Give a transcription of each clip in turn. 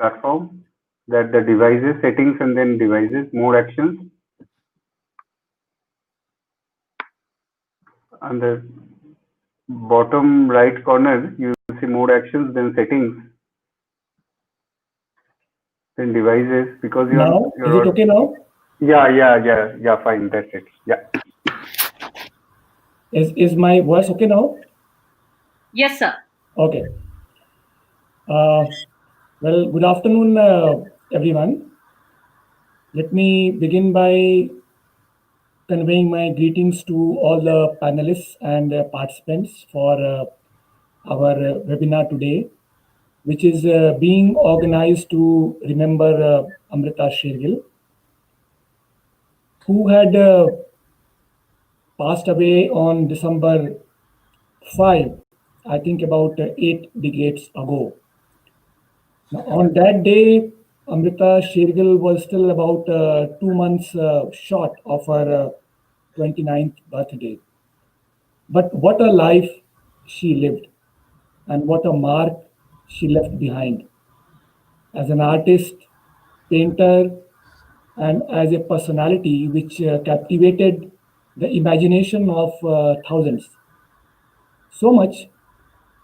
platform, that the devices, settings, and then devices, mode actions. On the bottom right corner, you will see mode actions, then settings, then devices. Because now, is it okay now? Yeah, fine, that's it. Yeah. Is my voice okay now? Yes, sir. Okay. Well, good afternoon, everyone. Let me begin by conveying my greetings to all the panelists and participants for our webinar today, which is being organized to remember Amrita Shergil, who had passed away on December 5, I think about 8 decades ago. Now, on that day, Amrita Shergil was still about 2 months short of her 29th birthday. But what a life she lived, and what a mark she left behind as an artist, painter, and as a personality which captivated the imagination of thousands. So much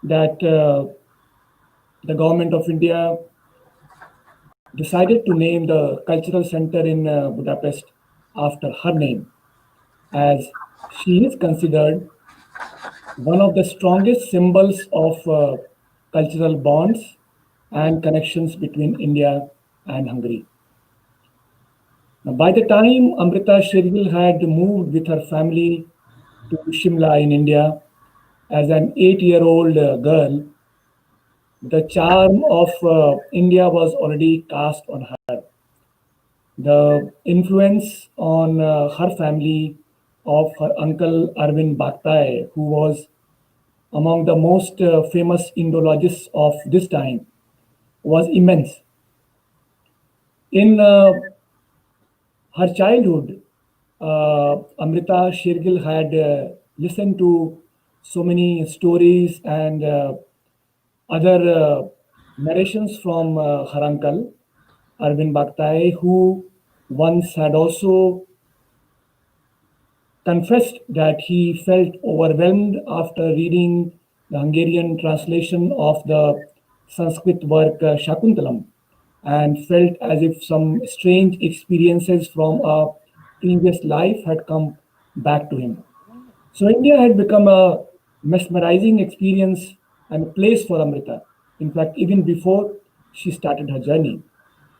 that the government of India decided to name the cultural center in Budapest after her name, as she is considered one of the strongest symbols of cultural bonds and connections between India and Hungary. Now, by the time Amrita Shergil had moved with her family to Shimla in India as an 8-year-old girl, the charm of India was already cast on her. The influence on her family of her uncle Arvind Bhaktai, who was among the most famous Indologists of this time, was immense. In her childhood, Amrita Shergil had listened to so many stories and other narrations from her uncle, Arvind Bhaktai, who once had also confessed that he felt overwhelmed after reading the Hungarian translation of the Sanskrit work Shakuntalam, and felt as if some strange experiences from a previous life had come back to him. So India had become a mesmerizing experience and a place for Amrita. In fact, even before she started her journey.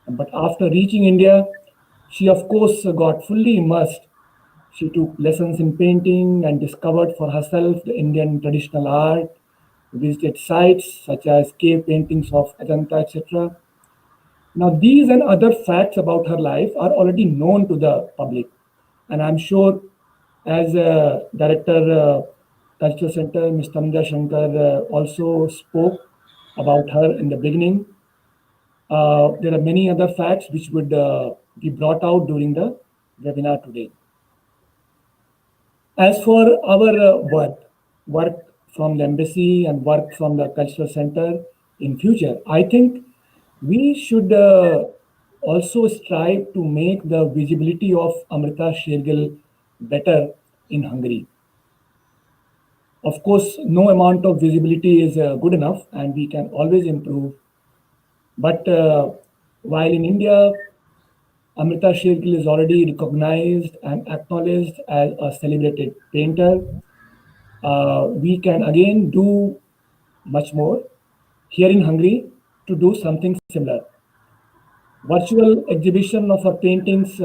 But after reaching India, she of course got fully immersed. She took lessons in painting and discovered for herself the Indian traditional art, visited sites such as cave paintings of Ajanta, etc. Now, these and other facts about her life are already known to the public. And I'm sure as Director Cultural Center, Ms. Tamja Shankar also spoke about her in the beginning. There are many other facts which would be brought out during the webinar today. As for our work from the embassy and work from the cultural center in future, I think we should also strive to make the visibility of Amrita Shergil better in Hungary. Of course, no amount of visibility is good enough, and we can always improve. But while in India, Amrita Shergil is already recognized and acknowledged as a celebrated painter, we can again do much more here in Hungary to do something similar. Virtual exhibition of her paintings,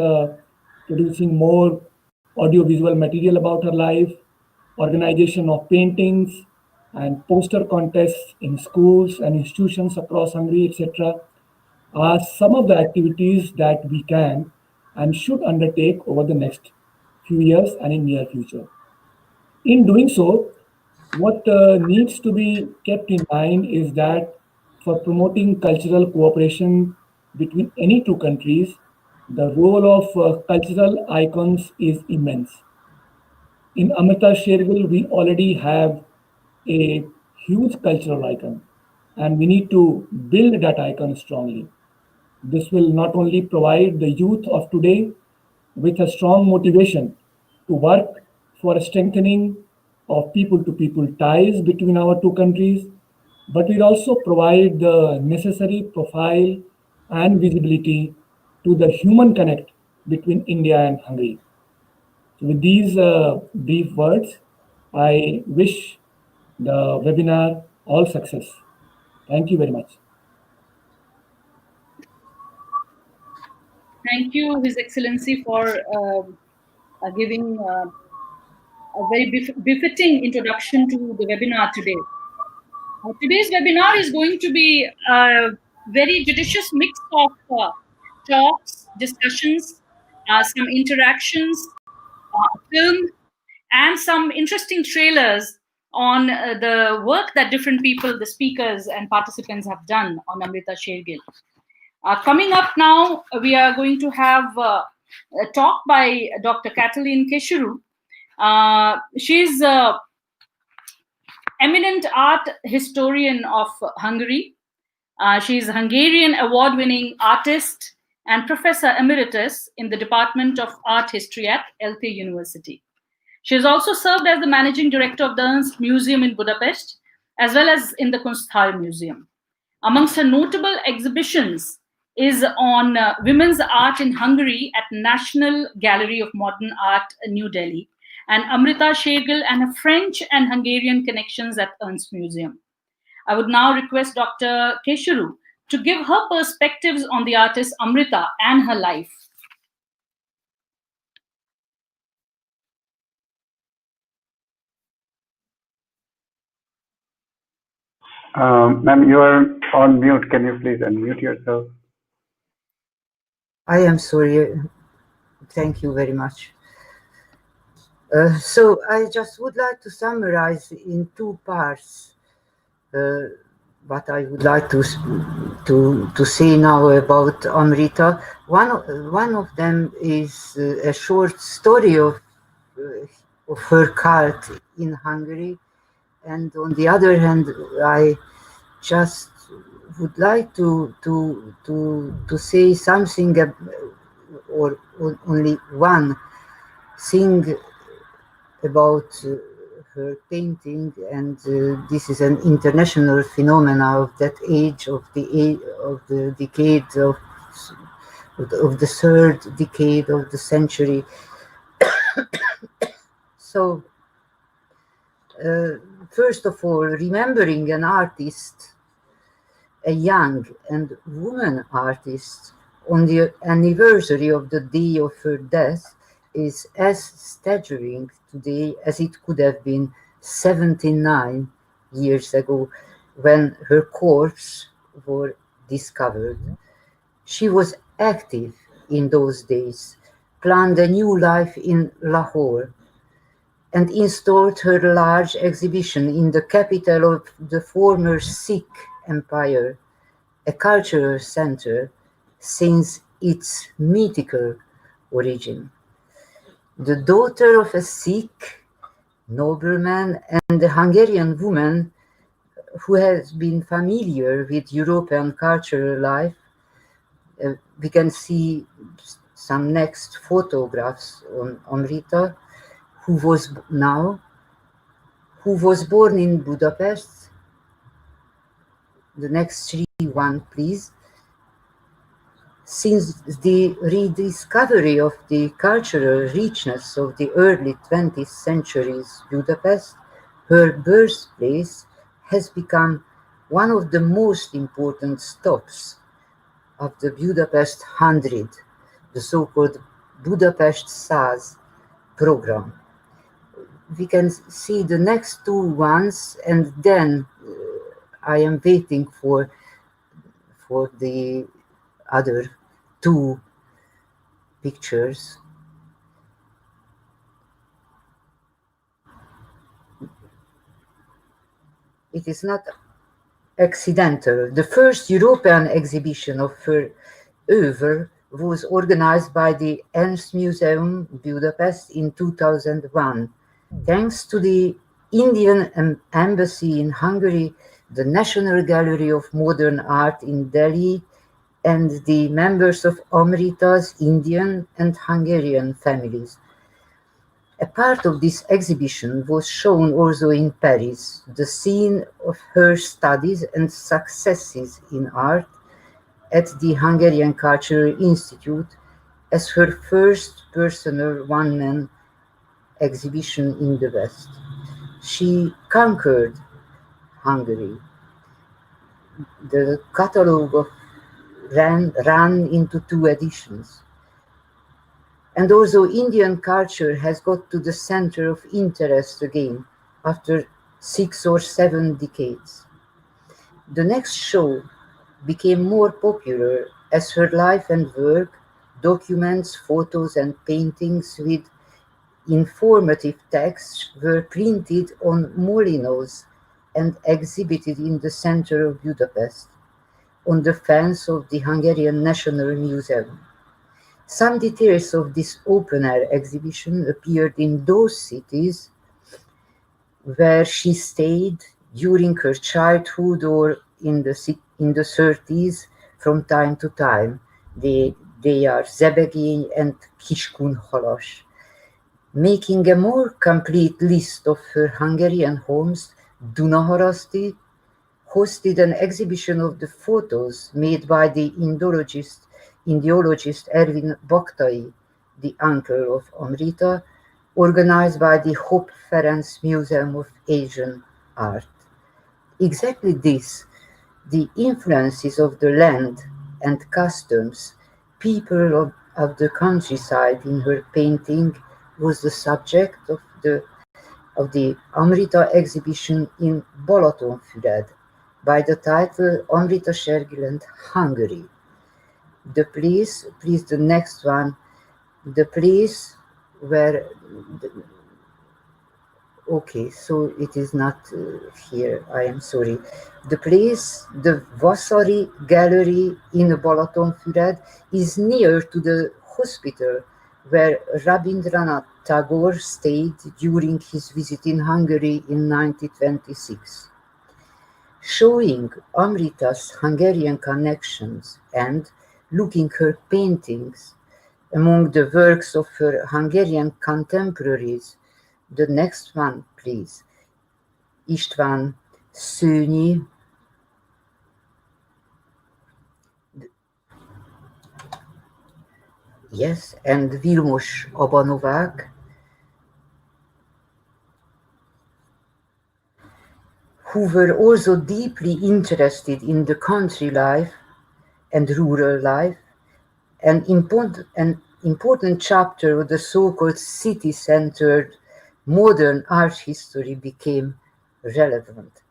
producing more audiovisual material about her life, organization of paintings and poster contests in schools and institutions across Hungary, etc., are some of the activities that we can and should undertake over the next few years and in near future. In doing so, what needs to be kept in mind is that for promoting cultural cooperation between any two countries, the role of cultural icons is immense. In Amrita Shergil, we already have a huge cultural icon, and we need to build that icon strongly. This will not only provide the youth of today with a strong motivation to work for a strengthening of people to people ties between our two countries, but will also provide the necessary profile and visibility to the human connect between India and Hungary. So with these brief words, I wish the webinar all success. Thank you very much. Thank you, His Excellency, for giving a very befitting introduction to the webinar today. Today's webinar is going to be a very judicious mix of talks, discussions, some interactions, film, and some interesting trailers on the work that different people, the speakers and participants have done on Amrita Shergil. Coming up now, we are going to have a talk by Dr. Katalin Kesharu. She's eminent art historian of Hungary. She's a Hungarian award-winning artist and professor emeritus in the Department of Art History at ELTE University. She has also served as the managing director of the Ernst Museum in Budapest, as well as in the Kunsthal Museum. Amongst her notable exhibitions is on women's art in Hungary at National Gallery of Modern Art, New Delhi, and Amrita Shergil and her French and Hungarian connections at Ernst Museum. I would now request Dr. Kesharu to give her perspectives on the artist Amrita and her life. Ma'am, you are on mute. Can you please unmute yourself? I am sorry. Thank you very much. So I just would like to summarize in two parts what I would like to say now about Amrita. One of them is a short story of her cult in Hungary, and on the other hand, I just would like to say something or only one thing about her painting, and this is an international phenomenon of that age, of the decade of the third decade of the century. So first of all, remembering an artist, a young and woman artist, on the anniversary of the day of her death is as staggering today as it could have been 79 years ago when her corpse were discovered. She was active in those days, planned a new life in Lahore, and installed her large exhibition in the capital of the former Sikh Empire, a cultural center since its mythical origin. The daughter of a Sikh nobleman and a Hungarian woman who has been familiar with European cultural life, we can see some next photographs on Amrita, who was born in Budapest. The next one, please. Since the rediscovery of the cultural richness of the early 20th century's Budapest, her birthplace has become one of the most important stops of the Budapest 100, the so-called Budapest 100 program. We can see the next two ones, and then I am waiting for the other two pictures. It is not accidental. The first European exhibition of her oeuvre was organized by the Ernst Museum Budapest in 2001. Thanks to the Indian Embassy in Hungary, the National Gallery of Modern Art in Delhi, and the members of Amrita's Indian and Hungarian families. A part of this exhibition was shown also in Paris, the scene of her studies and successes in art at the Hungarian Cultural Institute as her first personal one-man exhibition in the West. She conquered Hungary. The catalogue ran into 2 editions. And also Indian culture has got to the center of interest again after 6 or 7 decades. The next show became more popular as her life and work, documents, photos and paintings with informative texts were printed on molinos and exhibited in the center of Budapest, on the fence of the Hungarian National Museum. Some details of this open-air exhibition appeared in those cities where she stayed during her childhood or in the 30s from time to time. They are Zebegény and Kiskunhalas. Making a more complete list of her Hungarian homes, Dunaharaszti hosted an exhibition of the photos made by the Indologist Ervin Baktai, the uncle of Amrita, organized by the Hopp Ferenc Museum of Asian Art. Exactly this, the influences of the land and customs, people of the countryside in her painting was the subject of the Amrita exhibition in Balatonfüred by the title Amrita, Shergil and Hungary. The place, please the next one, the place where, okay, so it is not here, I am sorry. The place, the Vasari Gallery in Balatonfüred is near to the hospital where Rabindranath Tagore stayed during his visit in Hungary in 1926. Showing Amrita's Hungarian connections and looking her paintings among the works of her Hungarian contemporaries. The next one, please. István Szőnyi. Yes, and Vilmos Abanovák, who were also deeply interested in the country life and rural life. An important chapter of the so-called city-centered modern art history became relevant.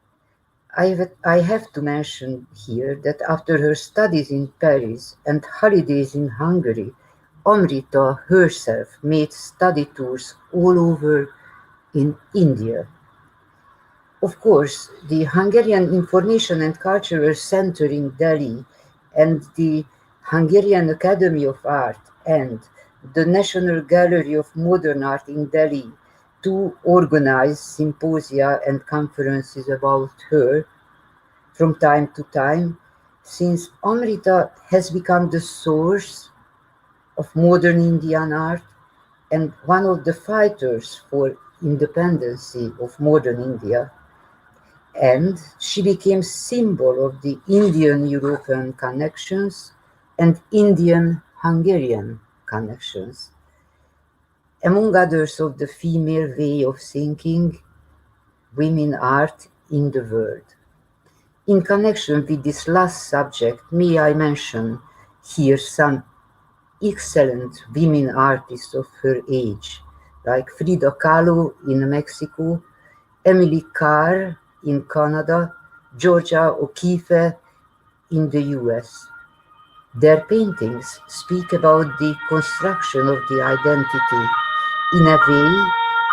I have to mention here that after her studies in Paris and holidays in Hungary, Amrita herself made study tours all over in India. Of course, the Hungarian Information and Cultural Center in Delhi and the Hungarian Academy of Art and the National Gallery of Modern Art in Delhi to organize symposia and conferences about her from time to time, since Amrita has become the source of modern Indian art and one of the fighters for independence of modern India. And she became symbol of the Indian-European connections and Indian-Hungarian connections. Among others of the female way of thinking, women art in the world. In connection with this last subject, may I mention here some excellent women artists of her age, like Frida Kahlo in Mexico, Emily Carr in Canada, Georgia O'Keeffe in the US. Their paintings speak about the construction of the identity in a way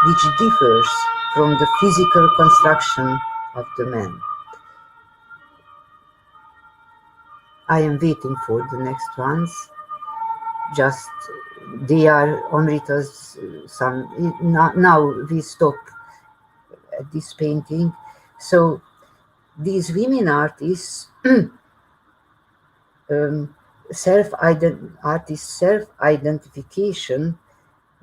which differs from the physical construction of the man. I am waiting for the next ones. Just, they are Amrita's, now we stop at this painting. So these women artists artist self-identification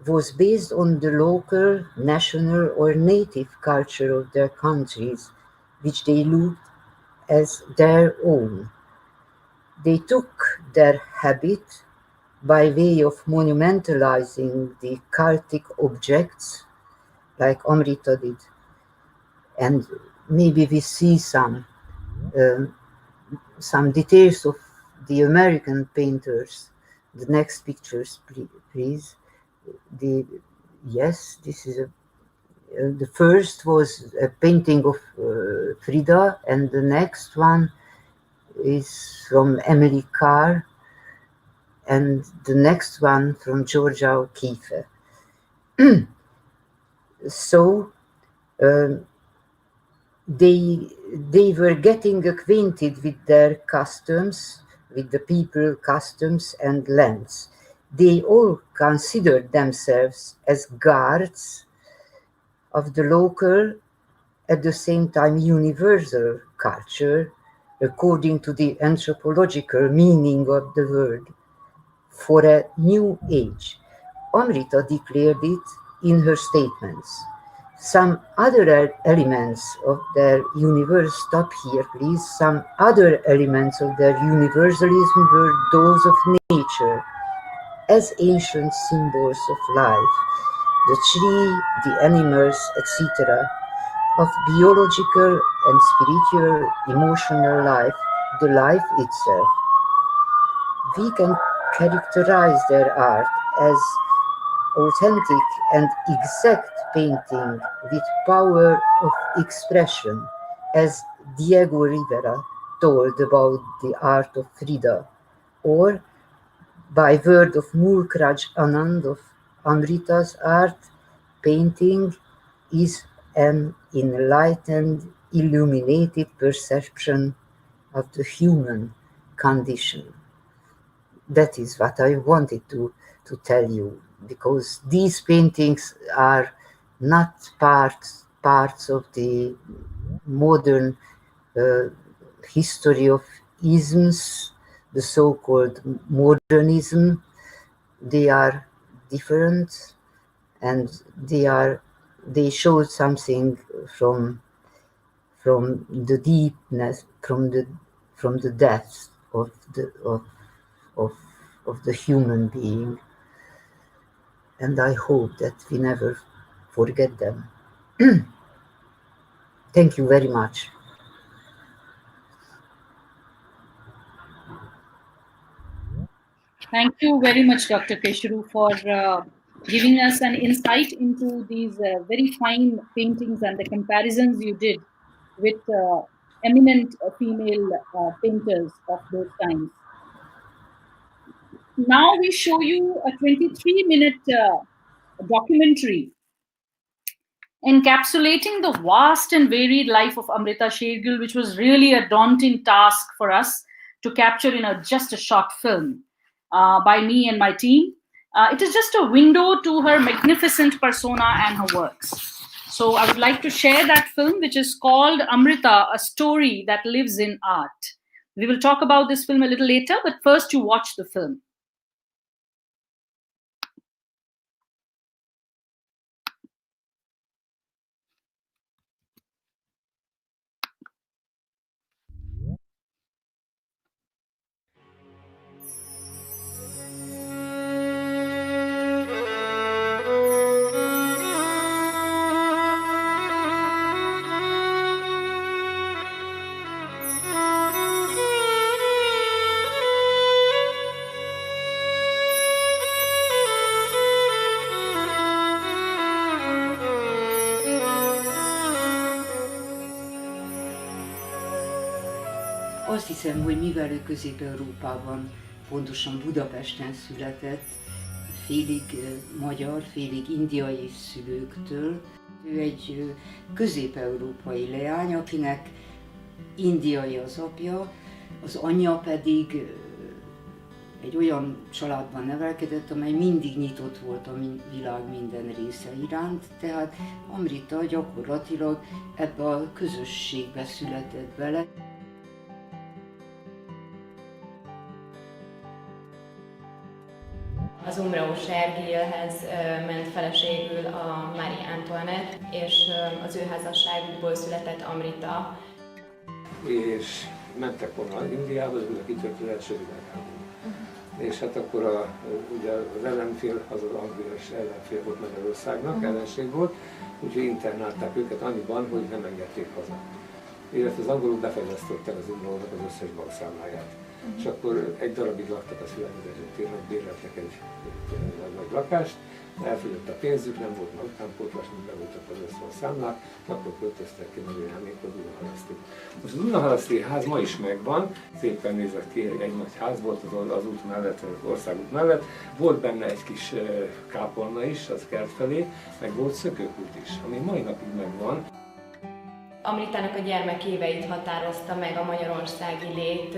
was based on the local, national, or native culture of their countries, which they looked as their own. They took their habit by way of monumentalizing the cultic objects, like Amrita did, and maybe we see some details of the American painters. The next pictures, please. Yes, this is the first was a painting of Frida, and the next one is from Emily Carr, and the next one from Georgia O'Keeffe. So they were getting acquainted with their customs, with the people, customs, and lands. They all considered themselves as guards of the local, at the same time universal culture, according to the anthropological meaning of the word, for a new age. Amrita declared it in her statements. Some other elements of their stop here please, some other elements of their universalism were those of nature, as ancient symbols of life, the tree, the animals, etc., of biological and spiritual, emotional life, the life itself. We can characterize their art as authentic and exact painting with power of expression, as Diego Rivera told about the art of Frida, or by word of Mulkraj Anand of Amrita's art, painting is an enlightened, illuminated perception of the human condition. That is what I wanted to tell you, because these paintings are not parts of the modern history of isms, the so-called modernism. They are different, and they show something from the deepness, from the depth of the human being, and I hope that we never forget them. Thank you very much. Thank you very much, Dr. Keshru, for giving us an insight into these very fine paintings and the comparisons you did with eminent female painters of those times. Now we show you a 23-minute documentary encapsulating the vast and varied life of Amrita Shergil, which was really a daunting task for us to capture in just a short film by me and my team. It is just a window to her magnificent persona and her works. So I would like to share that film, which is called Amrita, A Story That Lives in Art. We will talk about this film a little later, but first you watch the film. Azt hiszem, hogy mivel ő Közép-Európában, pontosan Budapesten született, félig magyar, félig indiai szülőktől, ő egy közép-európai leány, akinek indiai az apja, az anyja pedig egy olyan családban nevelkedett, amely mindig nyitott volt a világ minden része iránt, tehát Amrita gyakorlatilag ebbe a közösségbe született bele. Az umraó Shergilhez ment feleségül a Marie Antoinette, és az ő házasságukból született Amrita. És mentek volna Indiába, de kitört az első világháború. És hát akkor ugye az ellenfél, az angliás ellenfél volt Magyarországnak, ellenség volt, úgyhogy internálták őket annyiban, hogy nem engedték haza. Illetve az angolok befejlesztettek az umrónak az összes bankszámláját. És akkor egy darabig laktak a született téren, béreltek egy nagy lakást, elfogyott a pénzük, nem volt magánpótlás, be voltak az összes számlák, akkor költöztek ki Nagyérhámékba, Dunaharasztig. Most a Dunaharaszti ház ma is megvan, szépen nézett ki, egy nagy ház volt az út mellett, az országút mellett. Volt benne egy kis kápolna is, az kert felé, meg volt szökőkút is, ami mai napig megvan. Amritának a gyermekéveit határozta meg a magyarországi lét,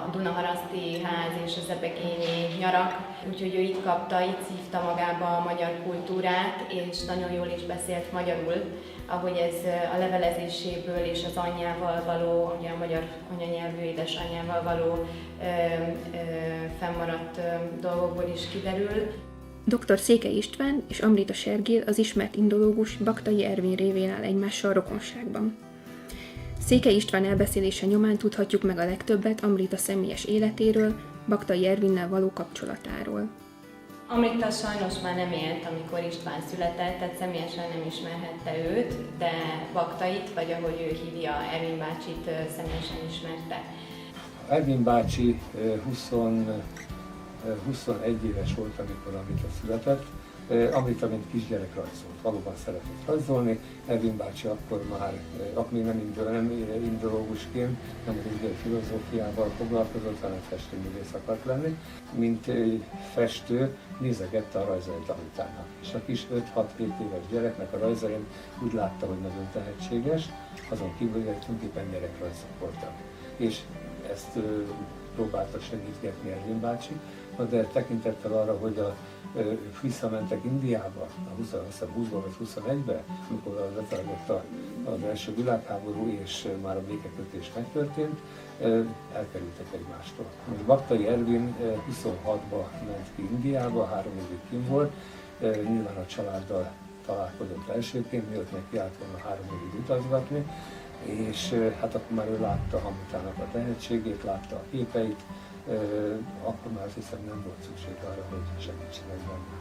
a Dunaharaszti ház és az ebegényi nyarak, úgyhogy ő itt kapta, itt szívta magába a magyar kultúrát, és nagyon jól is beszélt magyarul, ahogy ez a levelezéséből és az anyjával való, ugye a magyar anyanyelvű édesanyjával való fennmaradt dolgokból is kiderül. Dr. Székely István és Amrita Shergil, az ismert indológus, Baktai Ervin révén áll egymással rokonságban. Székely István elbeszélése nyomán tudhatjuk meg a legtöbbet Amrita személyes életéről, Baktai Ervinnel való kapcsolatáról. Amrita sajnos már nem élt, amikor István született, tehát személyesen nem ismerhette őt, de Baktait, vagy ahogy ő hívja, Ervin bácsit személyesen ismerte. Ervin bácsi 21 éves volt, amikor Amrita született. Amrita mint kisgyerek rajzolt, valóban szeretett rajzolni. Ervin bácsi akkor már, akkor még nem indológusként, nem az indiai filozófiával foglalkozott, hanem festőművész akart lenni. Mint festő nézegette a rajzait Amritának. És a kis 5-6-7 éves gyereknek a rajzain úgy látta, hogy nagyon tehetséges, azon kívül, hogy tulajdonképpen gyerekrajzok voltak. És ezt próbálta segítgetni Ervin bácsi, de tekintettel arra, hogy ők visszamentek Indiába, a 20-ban vagy 21-ben, amikor lezajlott az első világháború és már a békekötés megtörtént, elkerültek egymástól. Baktai Ervin 26-ban ment ki Indiába, 3 évig kint volt, nyilván a családdal találkozott elsőként, mielőtt neki állt volna 3 évig utazgatni, és hát akkor már ő látta Amritának a tehetségét, látta a képeit, akkor már azt hiszem nem volt szükség arra, hogy segítsenek benne.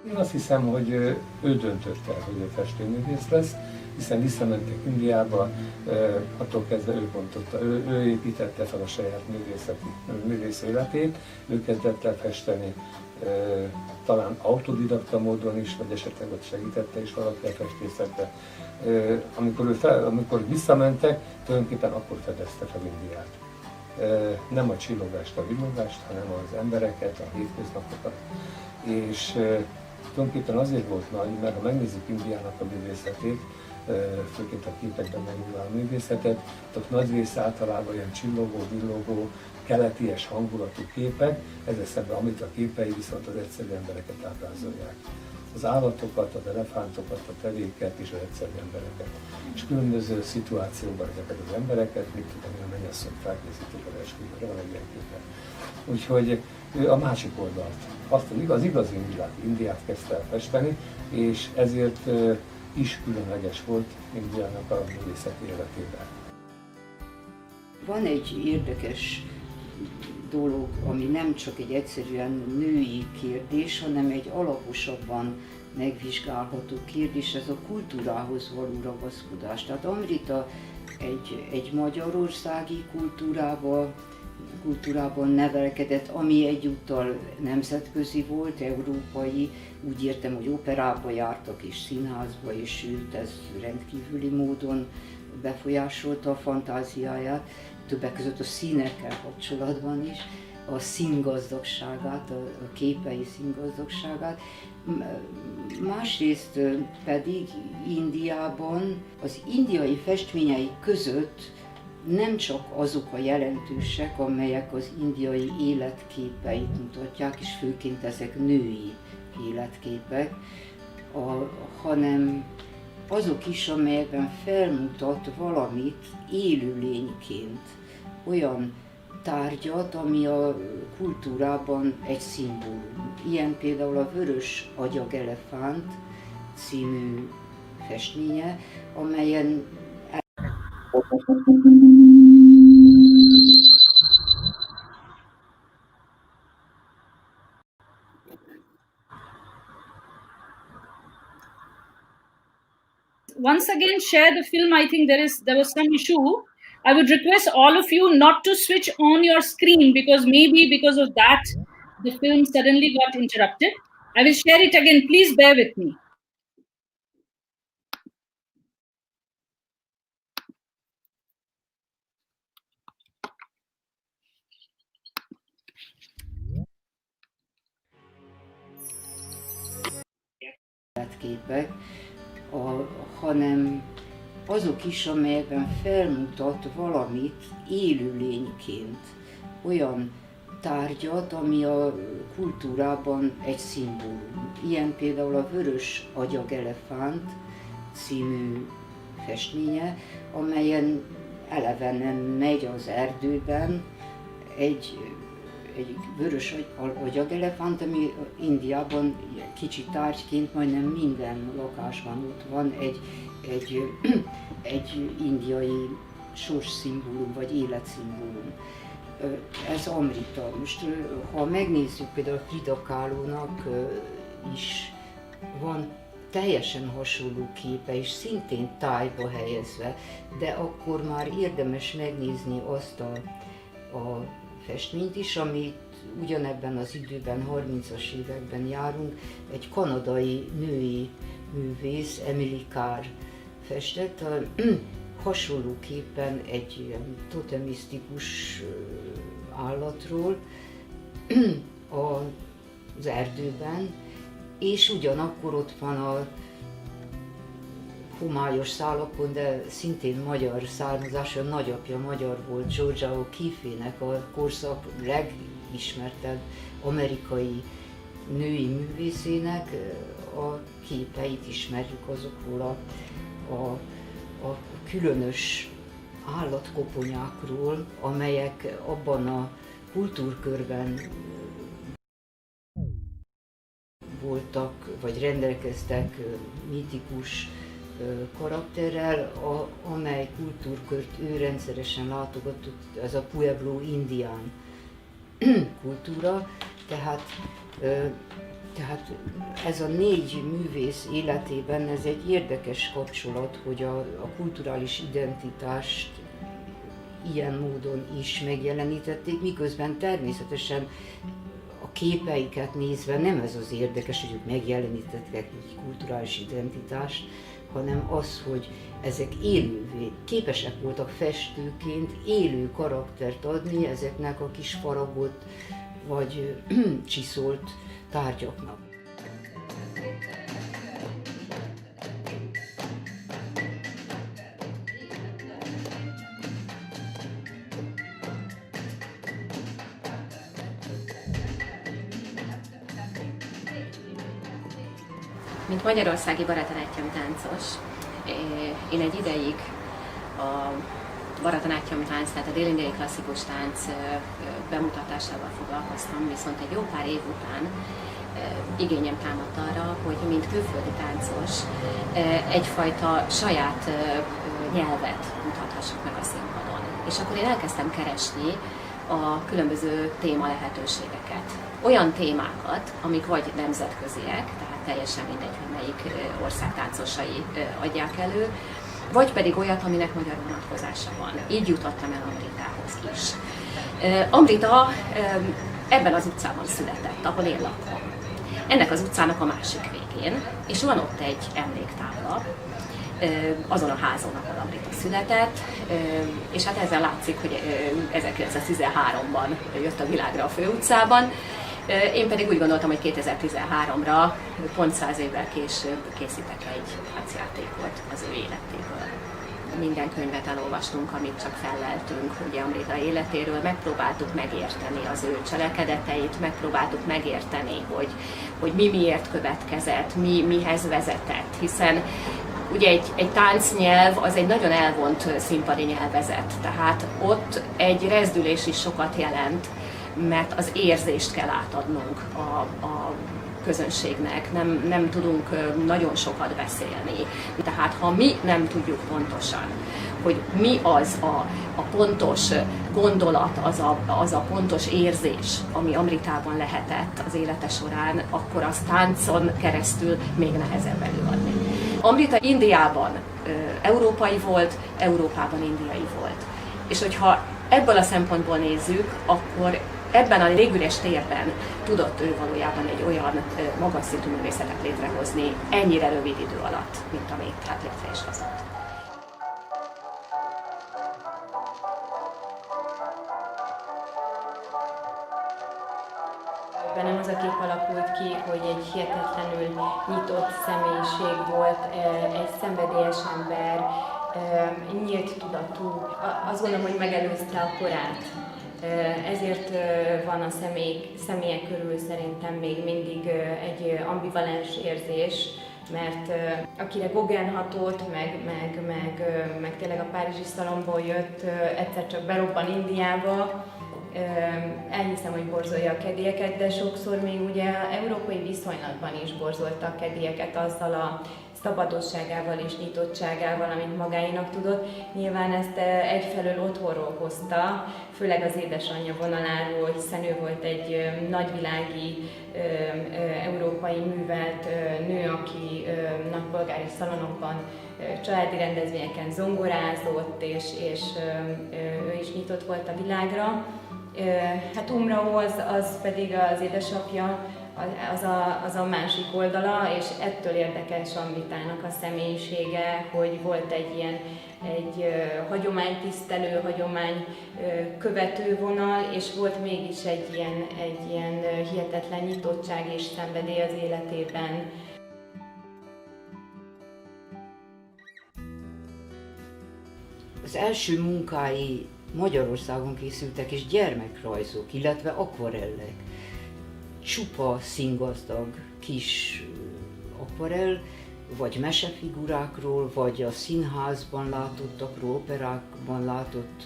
Én azt hiszem, hogy ő döntött el, hogy ő festőművész lesz, hiszen visszamentek Indiába, attól kezdve ő bontotta, ő építette fel a saját művész életét, ő kezdett el festeni, talán autodidakta módon is, vagy esetleg ott segítette is valaki a festészetbe. Amikor visszamentek, tulajdonképpen akkor fedezte fel Indiát. Nem a csillogást, a villogást, hanem az embereket, a hétköznapokat. És tulajdonképpen azért volt nagy, mert ha megnézzük Indiának a művészetét, főként a képekben megnyilvánuló művészetet, ott nagy része általában ilyen csillogó, villogó, keleties hangulatú képek, ezzel szemben amit a képei viszont az egyszerű embereket ábrázolják. Az állatokat, az elefántokat, a tevéket és az egyszerű embereket. És különböző szituációkban ezeket az embereket, mit tudom én, a mennyasszony felkészítik az esküvőre, van egy ilyen képe. Úgyhogy ő a másik oldalt, az igazi Indiát kezdte el festeni, és ezért is különleges volt Indiának a művészeti életében. Van egy érdekes dolog, ami nem csak egy egyszerűen női kérdés, hanem egy alaposabban megvizsgálható kérdés, ez a kultúrához való ragaszkodás. Tehát Amrita egy magyarországi kultúrában nevelkedett, ami egyúttal nemzetközi volt, európai, úgy értem, hogy operába jártak és színházba, és őt ez rendkívüli módon befolyásolta a fantáziáját, többek között a színekkel kapcsolatban is, a színgazdagságát, a képei színgazdagságát. Másrészt pedig Indiában az indiai festményei között nem csak azok a jelentősek, amelyek az indiai életképeit mutatják, és főként ezek női életképek, hanem azok is, amelyekben felmutat valamit élőlényként, olyan tárgyat, ami a kultúrában egy szimbólum. Ilyen például a Vörös agyag elefánt című festménye, amelyen once again share the film. I think there was some issue. I would request all of you not to switch on your screen, because maybe because of that the film suddenly got interrupted. I will share it again. Please bear with me. képek, hanem azok is, amelyekben felmutat valamit élőlényként, olyan tárgyat, ami a kultúrában egy szimbólum. Ilyen például a Vörös agyag elefánt című festménye, amelyen elevenen megy az erdőben egy vörös agyagelefánt, ami Indiában kicsi tárgyként majdnem minden lakásban ott van, egy indiai sorsszimbólum vagy életszimbólum. Ez Amrita. Most ha megnézzük, például Frida Kahlónak is van teljesen hasonló képe, és szintén tájba helyezve, de akkor már érdemes megnézni azt a festményt is, amit ugyanebben az időben, 30-as években járunk, egy kanadai női művész, Emily Carr festett, hasonlóképpen egy ilyen totemisztikus állatról az erdőben, és ugyanakkor ott van a homályos szálakon, de szintén magyar származású, a nagyapja magyar volt, Georgia O'Keeffe-nek a korszak legismertebb amerikai női művészének a képeit ismerjük azokról a különös állatkoponyákról, amelyek abban a kultúrkörben voltak, vagy rendelkeztek mitikus karakterrel, amely kultúrkört ő rendszeresen látogatott, ez a Pueblo indián kultúra, tehát ez a 4 művész életében ez egy érdekes kapcsolat, hogy a kulturális identitást ilyen módon is megjelenítették, miközben természetesen a képeiket nézve nem ez az érdekes, hogy ők megjelenítettek egy kulturális identitást, hanem az, hogy ezek élővé, képesek voltak festőként élő karaktert adni ezeknek a kis faragott vagy csiszolt tárgyaknak. Mint magyarországi Bharatanatyam táncos, én egy ideig a Bharatanatyam tánc, tehát a dél-indiai klasszikus tánc bemutatásával foglalkoztam, viszont egy jó pár év után igényem támadt arra, hogy mint külföldi táncos egyfajta saját nyelvet mutathassak meg a színpadon. És akkor én elkezdtem keresni a különböző téma lehetőségeket. Olyan témákat, amik vagy nemzetköziek, tehát teljesen mindegy, hogy melyik ország táncosai adják elő, vagy pedig olyat, aminek magyar vonatkozása van. Így jutottam el Amritához is. Amrita ebben az utcában született, ahol én lakom. Ennek az utcának a másik végén, és van ott egy emléktábla, azon a házon, ahol Amrita született, és hát ezzel látszik, hogy 1913-ban jött a világra a főutcában. Én pedig úgy gondoltam, hogy 2013-ra, pont 100 évvel később készítek egy táncjátékot az ő életéből. Minden könyvet elolvastunk, amit csak felleltünk ugye Amrita életéről, megpróbáltuk megérteni az ő cselekedeteit, megpróbáltuk megérteni, hogy mi miért következett, mi mihez vezetett, hiszen Ugye egy táncnyelv az egy nagyon elvont színpadi nyelvezet, tehát ott egy rezdülés is sokat jelent, mert az érzést kell átadnunk a közönségnek, nem tudunk nagyon sokat beszélni. Tehát ha mi nem tudjuk pontosan, hogy mi az a pontos gondolat, az a pontos érzés, ami Amritában lehetett az élete során, akkor azt táncon keresztül még nehezebb előadni. Amrita Indiában európai volt, Európában indiai volt. És hogyha ebből a szempontból nézzük, akkor ebben a légüres térben tudott ő valójában egy olyan magas szintű művészetet létrehozni ennyire rövid idő alatt, mint amit hát létre is hozott. Bennem az a kép alakult ki, hogy egy hihetetlenül nyitott személyiség volt, egy szenvedélyes ember, nyílt tudatú. Azt gondolom, hogy megelőzte a korát. Ezért van a személyek körül szerintem még mindig egy ambivalens érzés, mert akire Gauguin hatott, meg tényleg a párizsi szalomból jött, egyszer csak berobban Indiába, elhiszem, hogy borzolja a kedélyeket, de sokszor még ugye európai viszonylatban is borzolta a kedélyeket azzal a szabadosságával és nyitottságával, amit magáénak tudott. Nyilván ezt egyfelől otthonról hozta, főleg az édesanyja vonaláról, hiszen ő volt egy nagyvilági, európai művelt nő, aki nagypolgári szalonokban, családi rendezvényeken zongorázott, és ő is nyitott volt a világra. Hát Umrao az pedig az édesapja, az a másik oldala, és ettől érdekes Amritának a személyisége, hogy volt egy hagyománytisztelő, hagyomány követő vonal, és volt mégis egy ilyen hihetetlen nyitottság és szenvedély az életében. Az első munkái Magyarországon készültek, és gyermekrajzok, illetve akvarellek. Csupa színgazdag kis akvarell, vagy mesefigurákról, vagy a színházban látottakról, operákban látott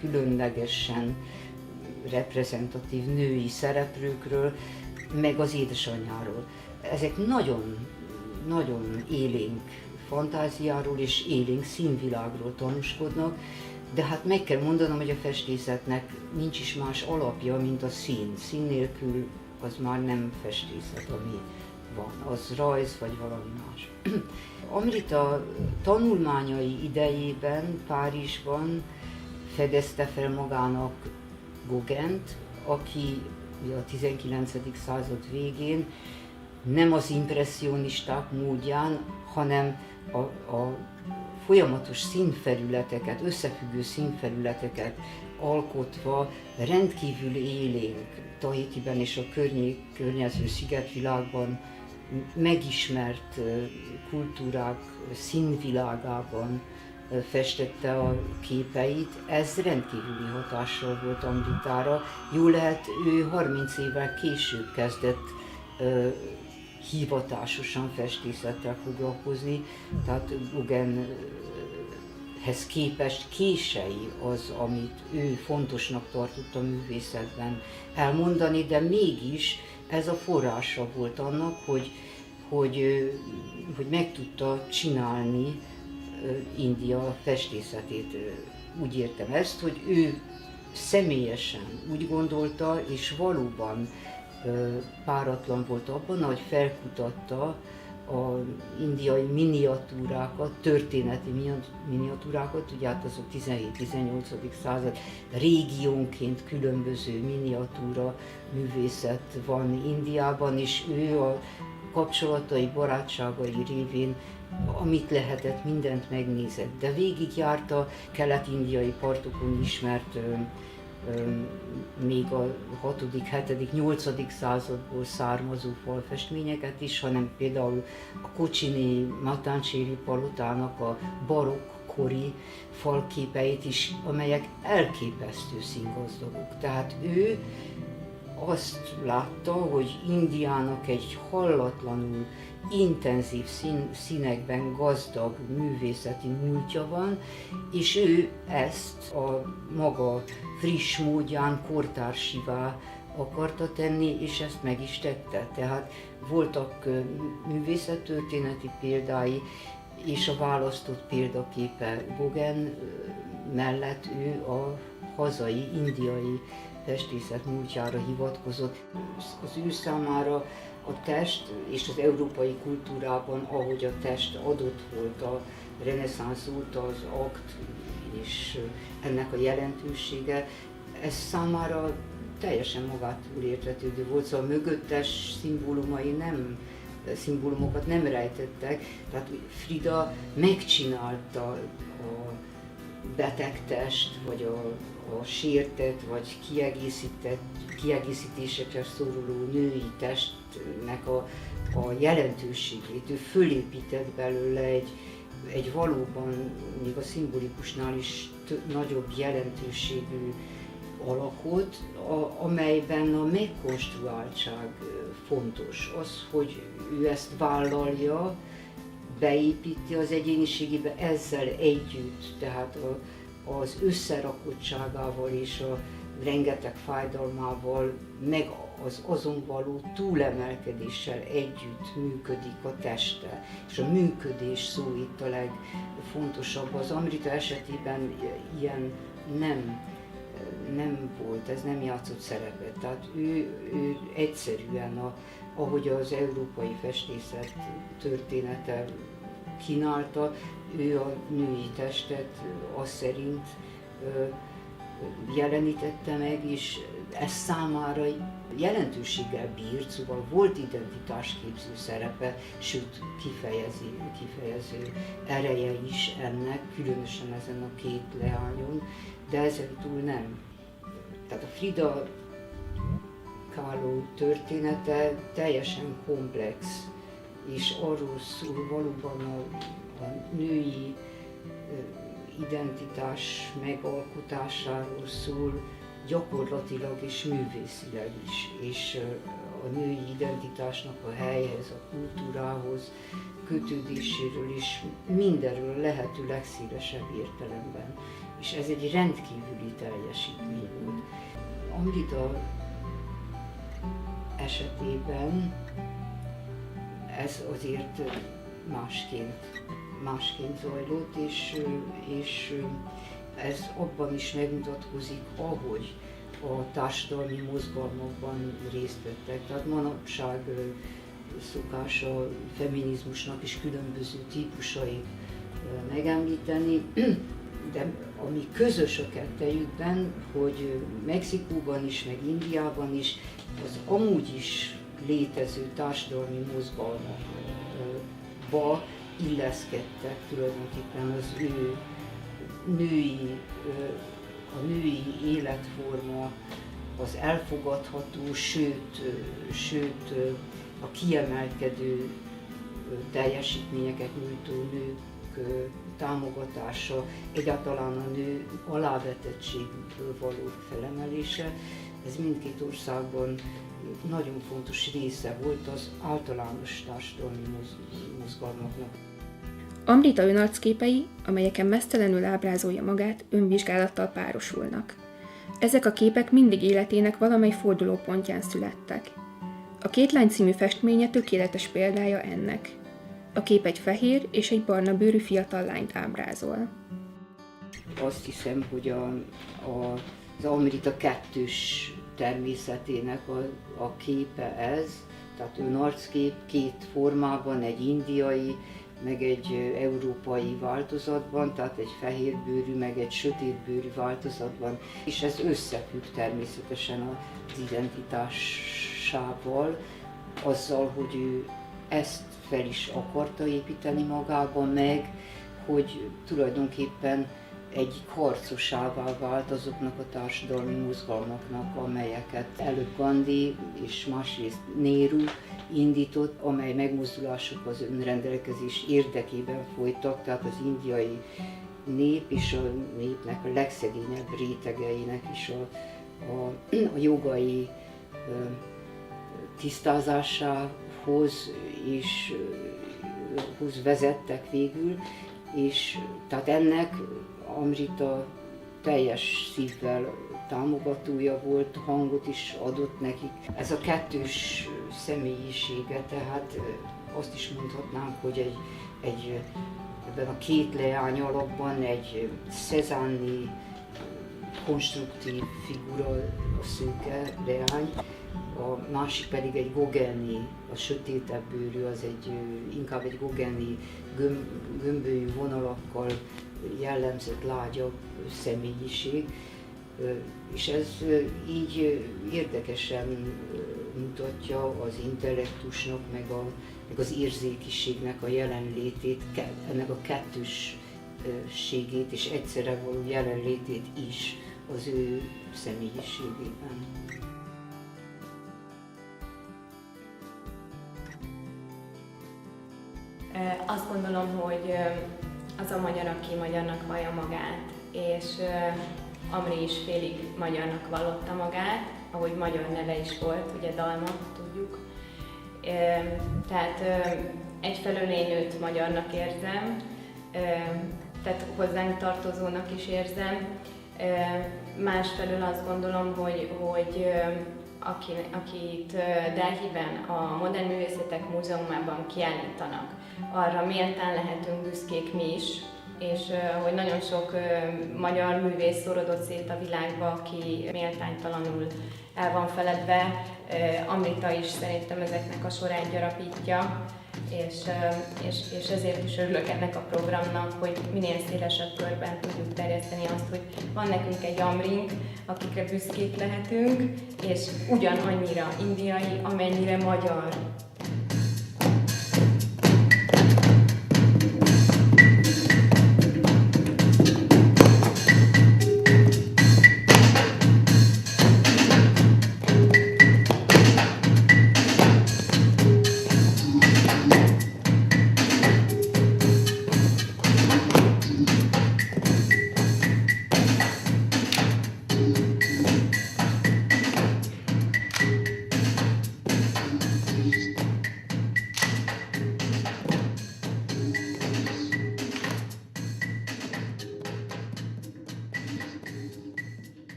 különlegesen reprezentatív női szereplőkről, meg az édesanyjáról. Ezek nagyon élénk fantáziáról és élénk színvilágról tanúskodnak, de hát meg kell mondanom, hogy a festészetnek nincs is más alapja, mint a szín. Szín nélkül az már nem festészet, ami van, az rajz vagy valami más. Amrita tanulmányai idejében Párizsban fedezte fel magának Gauguint, aki a 19. század végén nem az impresszionisták módján, hanem a folyamatos színfelületeket, összefüggő színfelületeket alkotva rendkívül élénk Tahitiben és a környező szigetvilágban megismert kultúrák színvilágában festette a képeit. Ez rendkívüli hatással volt Amritára. Jó lehet, ő 30 évvel később kezdett hivatásosan festészettel foglalkozni, tehát Gauguinhez képest kései az, amit ő fontosnak tartott a művészetben elmondani, de mégis ez a forrása volt annak, hogy meg tudta csinálni India festészetét. Úgy értem ezt, hogy ő személyesen úgy gondolta, és valóban páratlan volt abban, hogy felkutatta az indiai miniatúrákat, történeti miniatúrákat, ugye hát azok 17-18. század régiónként különböző miniatúra művészet van Indiában, és ő a kapcsolatai, barátságai révén amit lehetett, mindent megnézett, de végigjárta kelet-indiai partokon ismert még a 6., 7., 8. századból származó falfestményeket is, hanem például a kocsini Matancseri palotának a barokkori falképeit is, amelyek elképesztő színgazdagok. Tehát ő azt látta, hogy Indiának egy hallatlanul intenzív színekben gazdag művészeti múltja van, és ő ezt a maga friss módján kortársivá akarta tenni, és ezt meg is tette. Tehát voltak művészettörténeti példái, és a választott példaképe Gauguin mellett ő a hazai, indiai festészet múltjára hivatkozott. Az ő számára a test és az európai kultúrában, ahogy a test adott volt a reneszánsz óta, az akt és ennek a jelentősége, ez számára teljesen magától értetődő volt, szóval mögöttes szimbólumokat nem rejtettek, tehát Frida megcsinálta a beteg test, vagy a sértett, vagy kiegészítésekre szoruló női testnek a jelentőségét. Ő fölépített belőle egy valóban, még a szimbolikusnál is nagyobb jelentőségű alakot, amelyben a megkonstruáltság fontos. Az, hogy ő ezt vállalja, beépíti az egyéniségébe ezzel együtt, tehát az összerakottságával és a rengeteg fájdalmával, meg az azon való túlemelkedéssel együtt működik a teste. És a működés szó itt a legfontosabb. Az Amrita esetében ilyen nem volt, ez nem játszott szerepet. Tehát ő egyszerűen, ahogy az európai festészet története kínálta, ő a női testet az szerint jelenítette meg, és ez számára jelentőséggel bírt, szóval volt identitásképző szerepe, sőt kifejező ereje is ennek, különösen ezen a két leányon, de ezen túl nem. Tehát a Frida Kahlo története teljesen komplex, és arról szól, valóban a női identitás megalkotásáról szól, gyakorlatilag és művészileg is, és a női identitásnak a helyhez, a kultúrához, kötődéséről is, mindenről lehető legszélesebb értelemben. És ez egy rendkívüli teljesítmény volt. Amrita esetében ez azért másként zajlott, és ez abban is megmutatkozik, ahogy a társadalmi mozgalmakban részt vettek. Tehát manapság szokás a feminizmusnak is különböző típusait megemlíteni, de ami közös a kettejükben, hogy Mexikóban is, meg Indiában is az amúgy is létező társadalmi mozgalmakba illeszkedtek tulajdonképpen az ő a női életforma, az elfogadható, sőt a kiemelkedő teljesítményeket nyújtó nők támogatása, egyáltalán a nő alávetettségükből való felemelése, ez mindkét országban nagyon fontos része volt az általános társadalmi mozgalmaknak. Amrita önarcképei, amelyeken meztelenül ábrázolja magát, önvizsgálattal párosulnak. Ezek a képek mindig életének valamely fordulópontján születtek. A Két lány című festménye tökéletes példája ennek. A kép egy fehér és egy barna bőrű fiatal lányt ábrázol. Azt hiszem, hogy az Amrita kettős természetének a képe ez, tehát önarckép két formában, egy indiai, meg egy európai változatban, tehát egy fehérbőrű, meg egy sötétbőrű változatban, és ez összefügg természetesen az identitásával, azzal, hogy ő ezt fel is akarta építeni magában, meg hogy tulajdonképpen egyik harcosává vált azoknak a társadalmi mozgalmaknak, amelyeket előbb Gandhi és másrészt Nehru indított, amely megmozdulások az önrendelkezés érdekében folytak, tehát az indiai nép és a népnek a legszegényebb rétegeinek is a jogai tisztázásához és hoz vezettek végül, és tehát ennek Amrita teljes szívvel támogatója volt, hangot is adott nekik. Ez a kettős személyisége, tehát azt is mondhatnánk, hogy ebben a két leány alakban egy Cézanne konstruktív figura, a szőke leány, a másik pedig egy Gauguin, a sötétebb bőrű, az inkább egy Gauguin gömbölyű vonalakkal jellemzett lágyabb személyiség, és ez így érdekesen mutatja az intellektusnak, meg az érzékiségnek a jelenlétét, ennek a kettősségét és egyszerre való jelenlétét is az ő személyiségében. Azt gondolom, hogy az a magyar, aki magyarnak vallja magát, és Amri is félig magyarnak vallotta magát, ahogy magyar neve is volt, ugye Dalma, tudjuk. Tehát egyfelől én őt magyarnak érzem, tehát hozzánk tartozónak is érzem, másfelől azt gondolom, hogy akit Delhiben a Modern Művészetek Múzeumában kiállítanak, arra méltán lehetünk büszkék mi is, és hogy nagyon sok magyar művész szorodott szét a világba, aki méltánytalanul el van feledve. Amrita is szerintem ezeknek a sorát gyarapítja, és ezért is örülök ennek a programnak, hogy minél szélesebb körben tudjuk terjeszteni azt, hogy van nekünk egy Amrink, akikre büszkék lehetünk, és ugyanannyira indiai, amennyire magyar.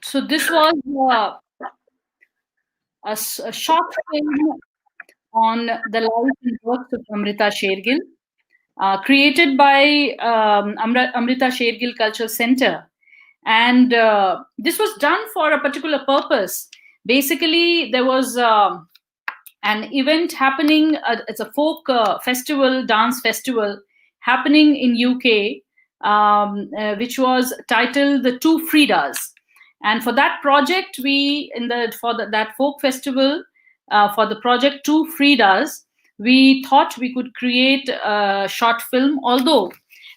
So this was a short film on the life and works of Amrita Shergil, created by Amrita Shergil Cultural Center. And this was done for a particular purpose. Basically, there was an event happening, it's a folk festival, dance festival happening in UK, which was titled The Two Fridas. And for that project, that folk festival, for the project Two Fridas, we thought we could create a short film. Although,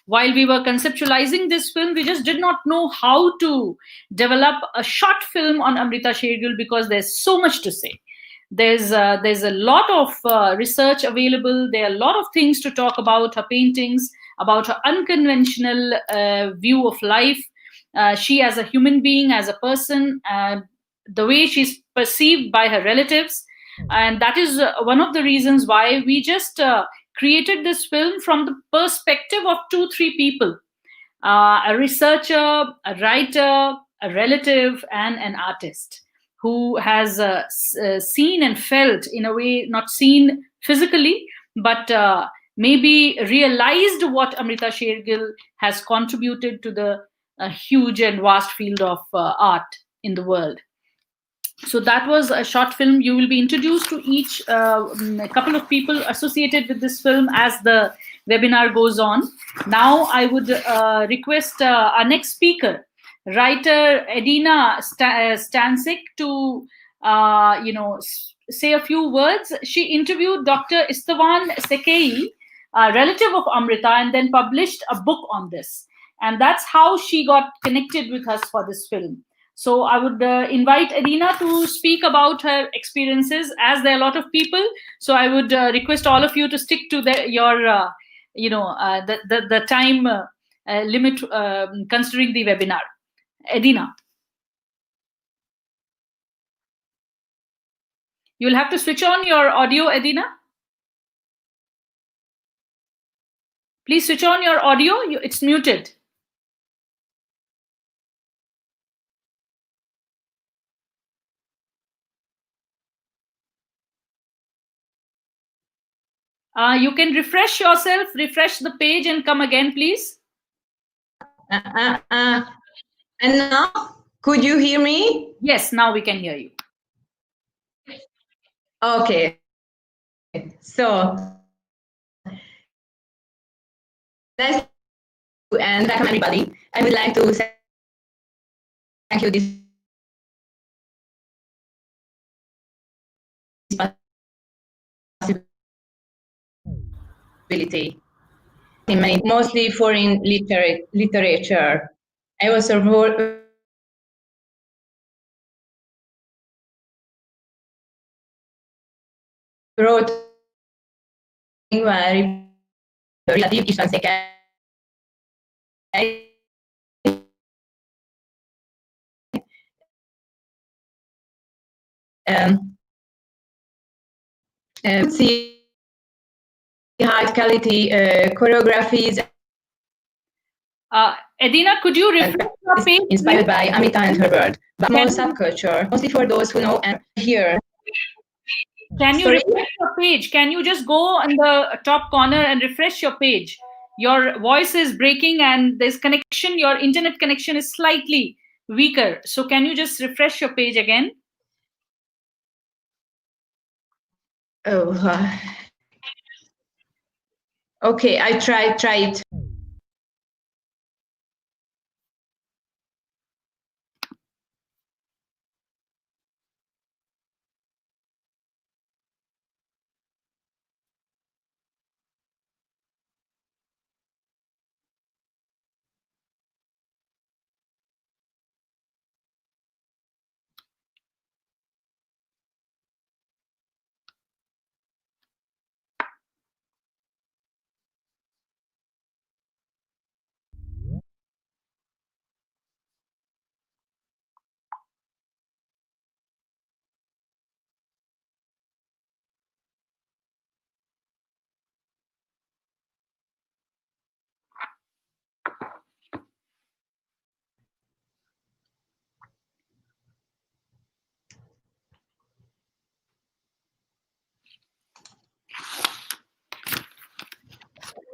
while we were conceptualizing this film, we just did not know how to develop a short film on Amrita Shergil, because there's so much to say. There's a lot of research available. There are a lot of things to talk about her paintings, about her unconventional view of life. She as a human being, as a person, the way she's perceived by her relatives. And that is one of the reasons why we just created this film from the perspective of 2-3 people, a researcher, a writer, a relative, and an artist who has seen and felt, in a way, not seen physically, but maybe realized what Amrita Shergil has contributed to the huge and vast field of art in the world. So that was a short film. You will be introduced to each a couple of people associated with this film as the webinar goes on. Now I would request our next speaker, writer Edina Stancic, to say a few words. She interviewed Dr. Istvan Sekei, a relative of Amrita, and then published a book on this. And that's how she got connected with us for this film. So I would invite Edina to speak about her experiences, as there are a lot of people. So I would request all of you to stick to your, the time limit considering the webinar. Edina. You'll have to switch on your audio, Edina. Please switch on your audio. It's muted. You can refresh yourself, refresh the page and come again, please. And now, could you hear me? Yes, now we can hear you. Okay. So, nice to and welcome everybody. I would like to thank you this possibility. Mostly foreign literature. I also wrote relatív István Székely see high quality choreographies. Edina, could you refresh your page? Inspired by Amrita and her world, but more subculture, mostly for those who know and hear. Can you refresh your page? Can you just go on the top corner and refresh your page? Your voice is breaking and there's connection. Your internet connection is slightly weaker. So can you just refresh your page again? Oh, okay, I try it.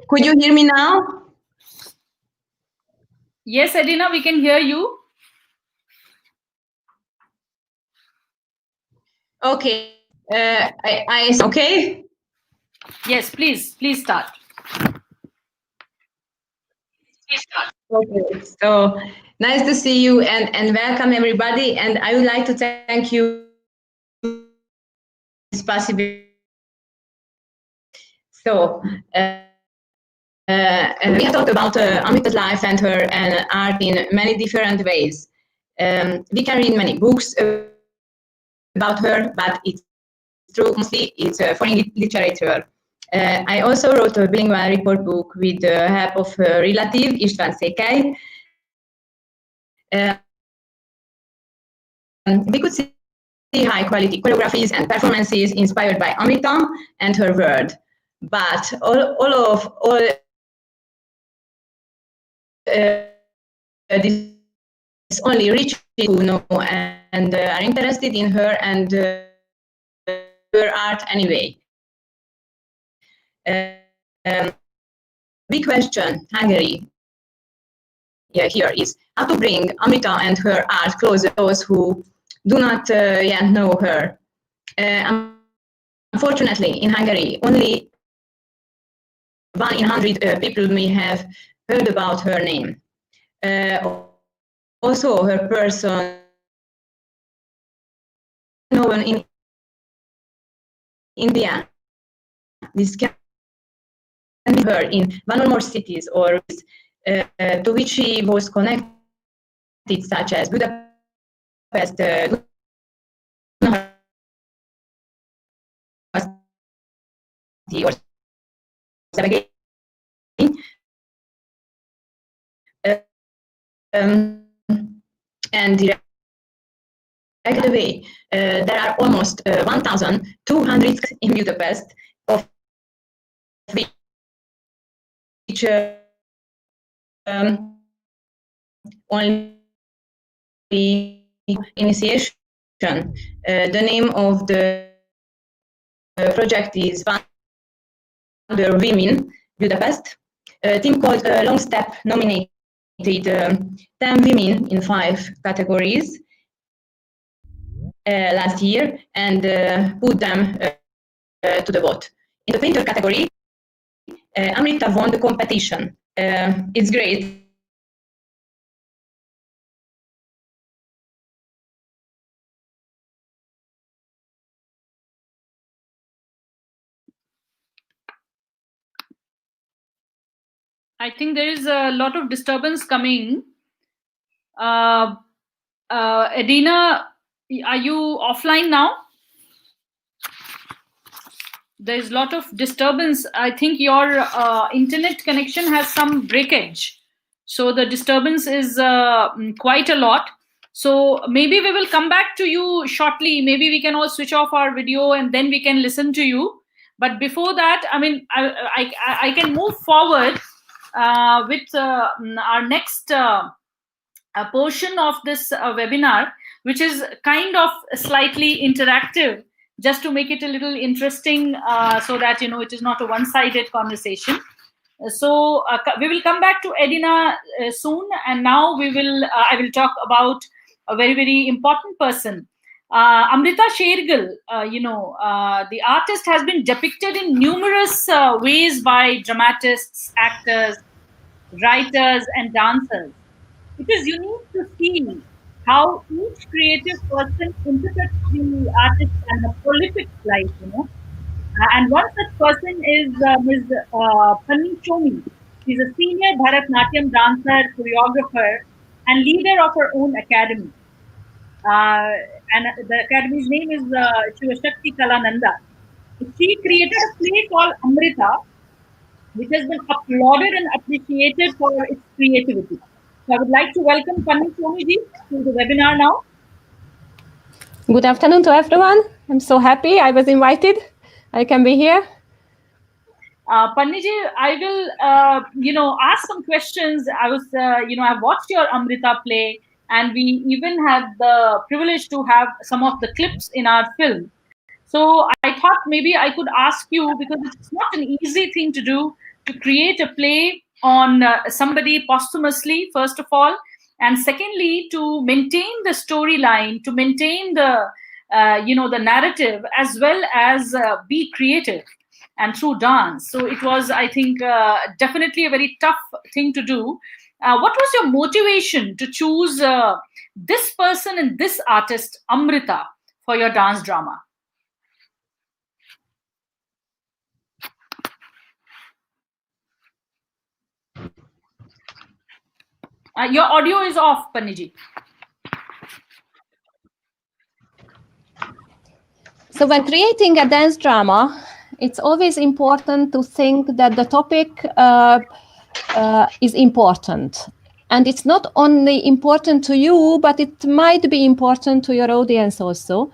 Could you hear me now? Yes, Edina, we can hear you. Okay. Okay. Yes, please start. Okay. So nice to see you and welcome everybody. And I would like to thank you. It's possible. So. We have talked about Amrita's life and her and art in many different ways. We can read many books about her, but it's true, mostly it's foreign literature. I also wrote a bilingual report book with the help of her relative, István Székely. We could see high quality choreographies and performances inspired by Amrita and her world. But all this only rich people who know and are interested in her and her art anyway. Big question, Hungary, here is how to bring Amrita and her art closer to those who do not yet know her. Unfortunately, in Hungary, only 1 in 100 people may have heard about her name. Also, her person, no one in India, this can be her in one or more cities or to which she was connected, such as Budapest, or Shergil. And right away, there are almost 1,200 in Budapest, of which only initiation. The name of the project is Wonder Women Budapest. A team called Long Step nominated 10 women in 5 categories last year and put them to the vote. In the painter category, Amrita won the competition. It's great. I think there is a lot of disturbance coming. Edina, are you offline now? There's a lot of disturbance. I think your internet connection has some breakage. So the disturbance is quite a lot. So maybe we will come back to you shortly. Maybe we can all switch off our video and then we can listen to you. But before that, I mean, I can move forward with our next portion of this webinar, which is kind of slightly interactive, just to make it a little interesting, so that it is not a one-sided conversation. So we will come back to Edina soon, and now I will talk about a very, very important person. Amrita Shergil, the artist has been depicted in numerous ways by dramatists, actors, writers, and dancers. It is unique to see how each creative person interprets the artist and a prolific life, And one such person is Ms. Panni Chomi. She's a senior Bharatnatyam dancer, choreographer, and leader of her own academy. And the academy's name is Shivashakti Kalananda. She created a play called Amrita, which has been applauded and appreciated for its creativity. So I would like to welcome Panni Chomi ji to the webinar now. Good afternoon to everyone. I'm so happy I was invited. I can be here. Panni ji, I will, ask some questions. I've watched your Amrita play, and we even had the privilege to have some of the clips in our film. So I thought maybe I could ask you, because it's not an easy thing to do, to create a play on somebody posthumously, first of all, and secondly, to maintain the storyline, to maintain the the narrative, as well as be creative and through dance. So it was, I think, definitely a very tough thing to do. What was your motivation to choose this person and this artist, Amrita, for your dance drama? Your audio is off, Panni ji. So when creating a dance drama, it's always important to think that the topic is important. And it's not only important to you, but it might be important to your audience also.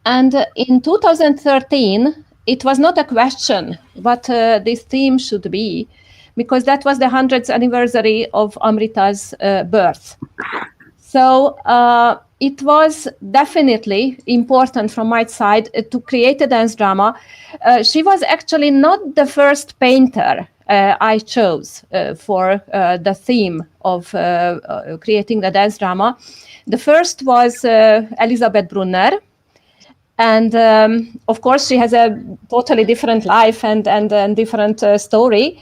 And in 2013, it was not a question what this theme should be, because that was the 100th anniversary of Amrita's birth. So it was definitely important from my side to create a dance drama. She was actually not the first painter I chose for the theme of creating the dance drama. The first was Elisabeth Brunner. And of course, she has a totally different life and different story.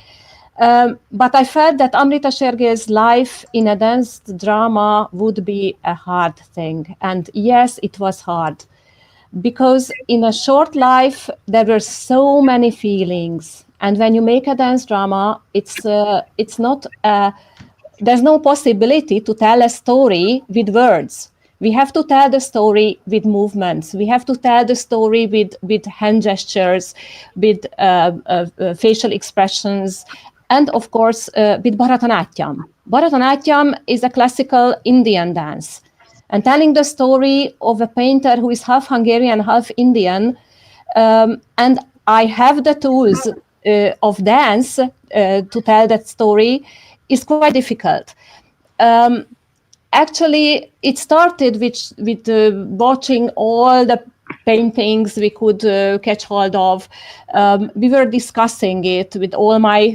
But I felt that Amrita Shergil's life in a dance drama would be a hard thing. And yes, it was hard. Because in a short life, there were so many feelings. And when you make a dance drama, it's not, there's no possibility to tell a story with words. We have to tell the story with movements. We have to tell the story with hand gestures, with facial expressions, and of course with Bharatanatyam. Bharatanatyam is a classical Indian dance. And telling the story of a painter who is half Hungarian, half Indian, and I have the tools of dance to tell that story is quite difficult. Actually, it started with watching all the paintings we could catch hold of. We were discussing it with all my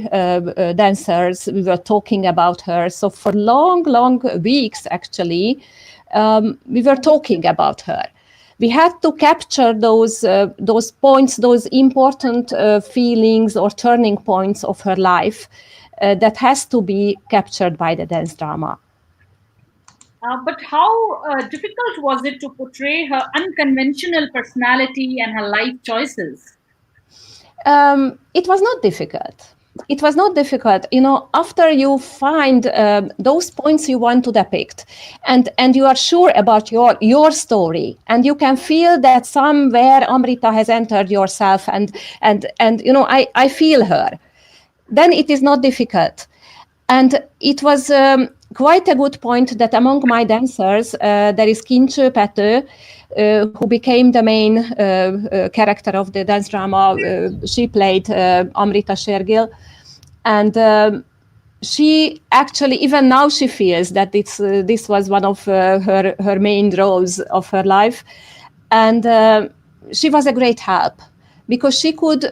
dancers. We were talking about her. So for long weeks, actually, we were talking about her. We had to capture those points, those important feelings or turning points of her life that has to be captured by the dance drama. But how difficult was it to portray her unconventional personality and her life choices? It was not difficult. It was not difficult. After you find those points you want to depict, and you are sure about your story, and you can feel that somewhere Amrita has entered yourself, and I feel her, then it is not difficult. And it was quite a good point that among my dancers, there is Kincső Pető, who became the main character of the dance drama. She played Amrita Shergil. And she actually, even now she feels that this was one of her main roles of her life. And she was a great help because she could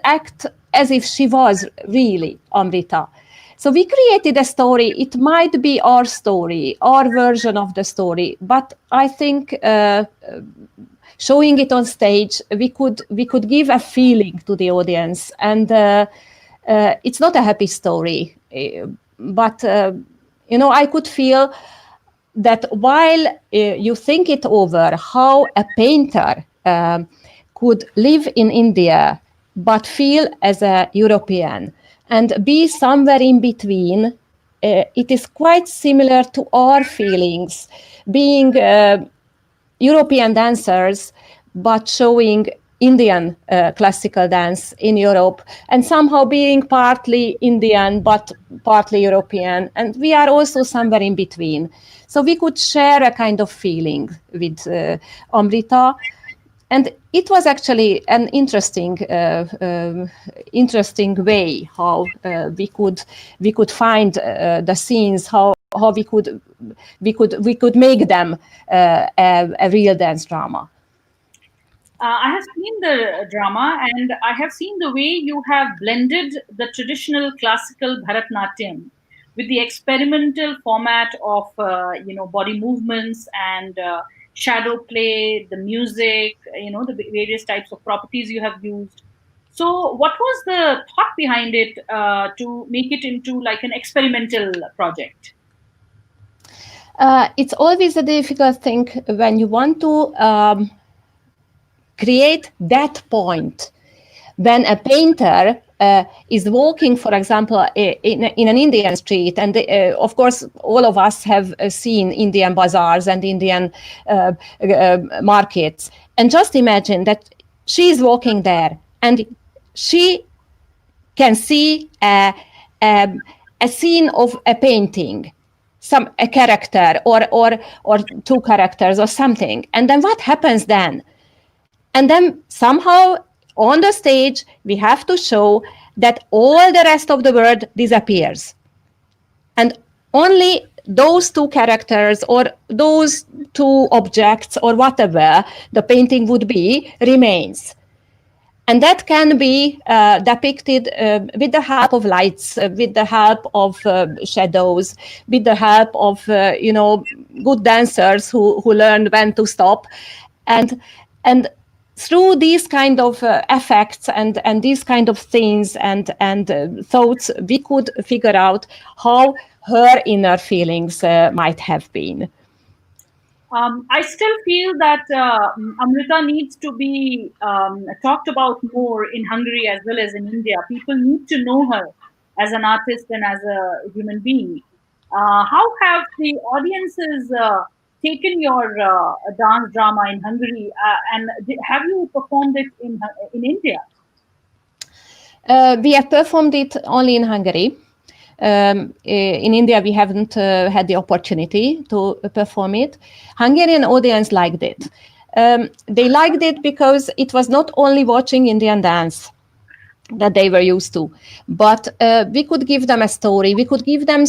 act as if she was really Amrita. So we created a story. It might be our story, our version of the story, but I think showing it on stage, we could give a feeling to the audience. And it's not a happy story, but I could feel that while you think it over, how a painter could live in India but feel as a European and be somewhere in between, it is quite similar to our feelings, being European dancers, but showing Indian classical dance in Europe, and somehow being partly Indian, but partly European. And we are also somewhere in between. So we could share a kind of feeling with Amrita. And it was actually an interesting way how we could find the scenes, how we could make them a real dance drama. I have seen the drama, and I have seen the way you have blended the traditional classical Bharatanatyam with the experimental format of body movements and shadow play, the music, the various types of properties you have used. So what was the thought behind it to make it into like an experimental project? It's always a difficult thing when you want to create that point. When a painter is walking, for example, in an Indian street, and of course, all of us have seen Indian bazaars and Indian markets. And just imagine that she is walking there, and she can see a scene of a painting, a character or two characters or something. And then what happens then? And then somehow on the stage, we have to show that all the rest of the world disappears. And only those two characters or those two objects or whatever the painting would be remains. And that can be depicted with the help of lights, with the help of shadows, with the help of good dancers who learn when to stop, and through these kind of effects and these kind of things and thoughts, we could figure out how her inner feelings might have been. I still feel that Amrita needs to be talked about more in Hungary as well as in India. People need to know her as an artist and as a human being. How have the audiences taken your dance drama in Hungary, and have you performed it in India? We have performed it only in Hungary. In India, we haven't had the opportunity to perform it. Hungarian audience liked it. They liked it because it was not only watching Indian dance that they were used to, but we could give them a story. We could give them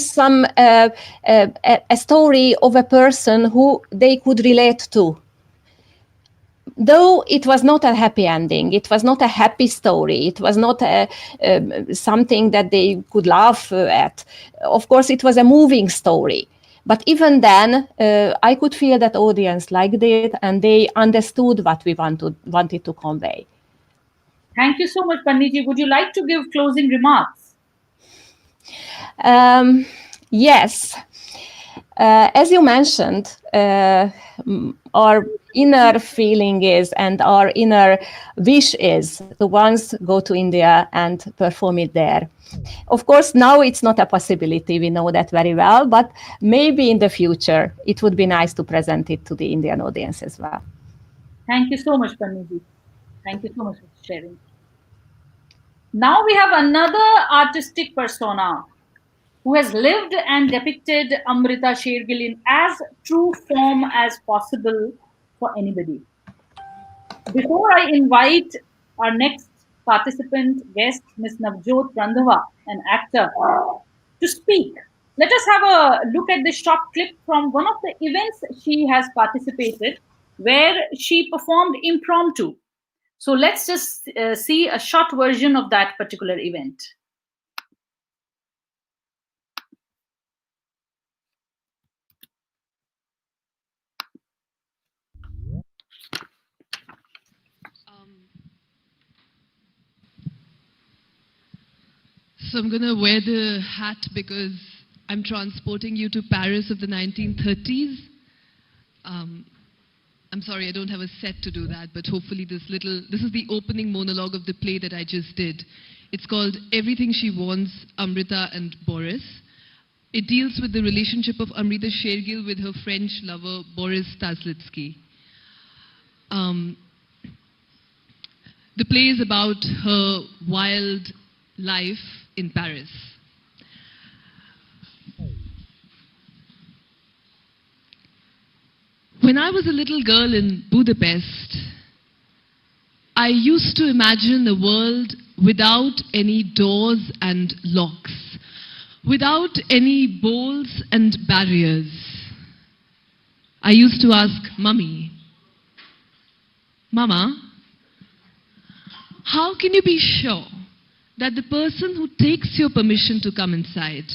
a story of a person who they could relate to. Though it was not a happy ending, it was not a happy story, it was not something that they could laugh at. Of course, it was a moving story. But even then, I could feel that audience liked it and they understood what we wanted to convey. Thank you so much, Pandiji. Would you like to give closing remarks? Yes. As you mentioned, our inner feeling is and our inner wish is to once go to India and perform it there. Of course, now it's not a possibility. We know that very well, but maybe in the future, it would be nice to present it to the Indian audience as well. Thank you so much, Pandiji. Thank you so much for sharing. Now we have another artistic persona who has lived and depicted Amrita Shergil in as true form as possible for anybody. Before I invite our next participant guest, Ms. Navjot Randhava, an actor, to speak, let us have a look at the short clip from one of the events she has participated, where she performed impromptu. So let's just see a short version of that particular event. So I'm going to wear the hat because I'm transporting you to Paris of the 1930s. I'm sorry, I don't have a set to do that, but hopefully this is the opening monologue of the play that I just did. It's called Everything She Wants, Amrita and Boris. It deals with the relationship of Amrita Shergil with her French lover, Boris Staslitsky. The play is about her wild life in Paris. When I was a little girl in Budapest, I used to imagine a world without any doors and locks, without any bolts and barriers. I used to ask Mummy, Mama, how can you be sure that the person who takes your permission to come inside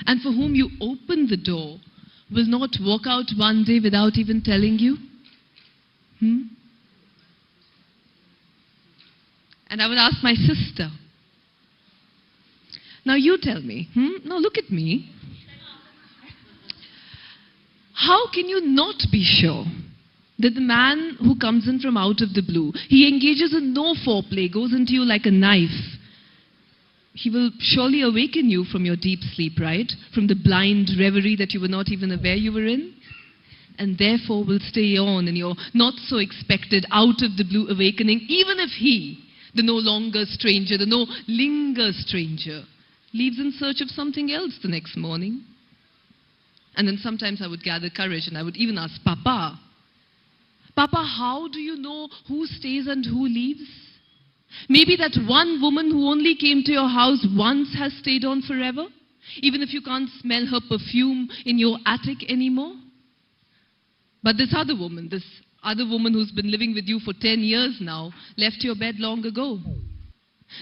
and for whom you open the door will not walk out one day without even telling you? And I would ask my sister, now you tell me, now look at me. How can you not be sure that the man who comes in from out of the blue, he engages in no foreplay, goes into you like a knife? He will surely awaken you from your deep sleep, right? From the blind reverie that you were not even aware you were in. And therefore will stay on in your not so expected out of the blue awakening, even if he, the no longer stranger, the no linger stranger, leaves in search of something else the next morning. And then sometimes I would gather courage and I would even ask, Papa, how do you know who stays and who leaves? Maybe that one woman who only came to your house once has stayed on forever, even if you can't smell her perfume in your attic anymore. But this other woman who's been living with you for 10 years now, left your bed long ago.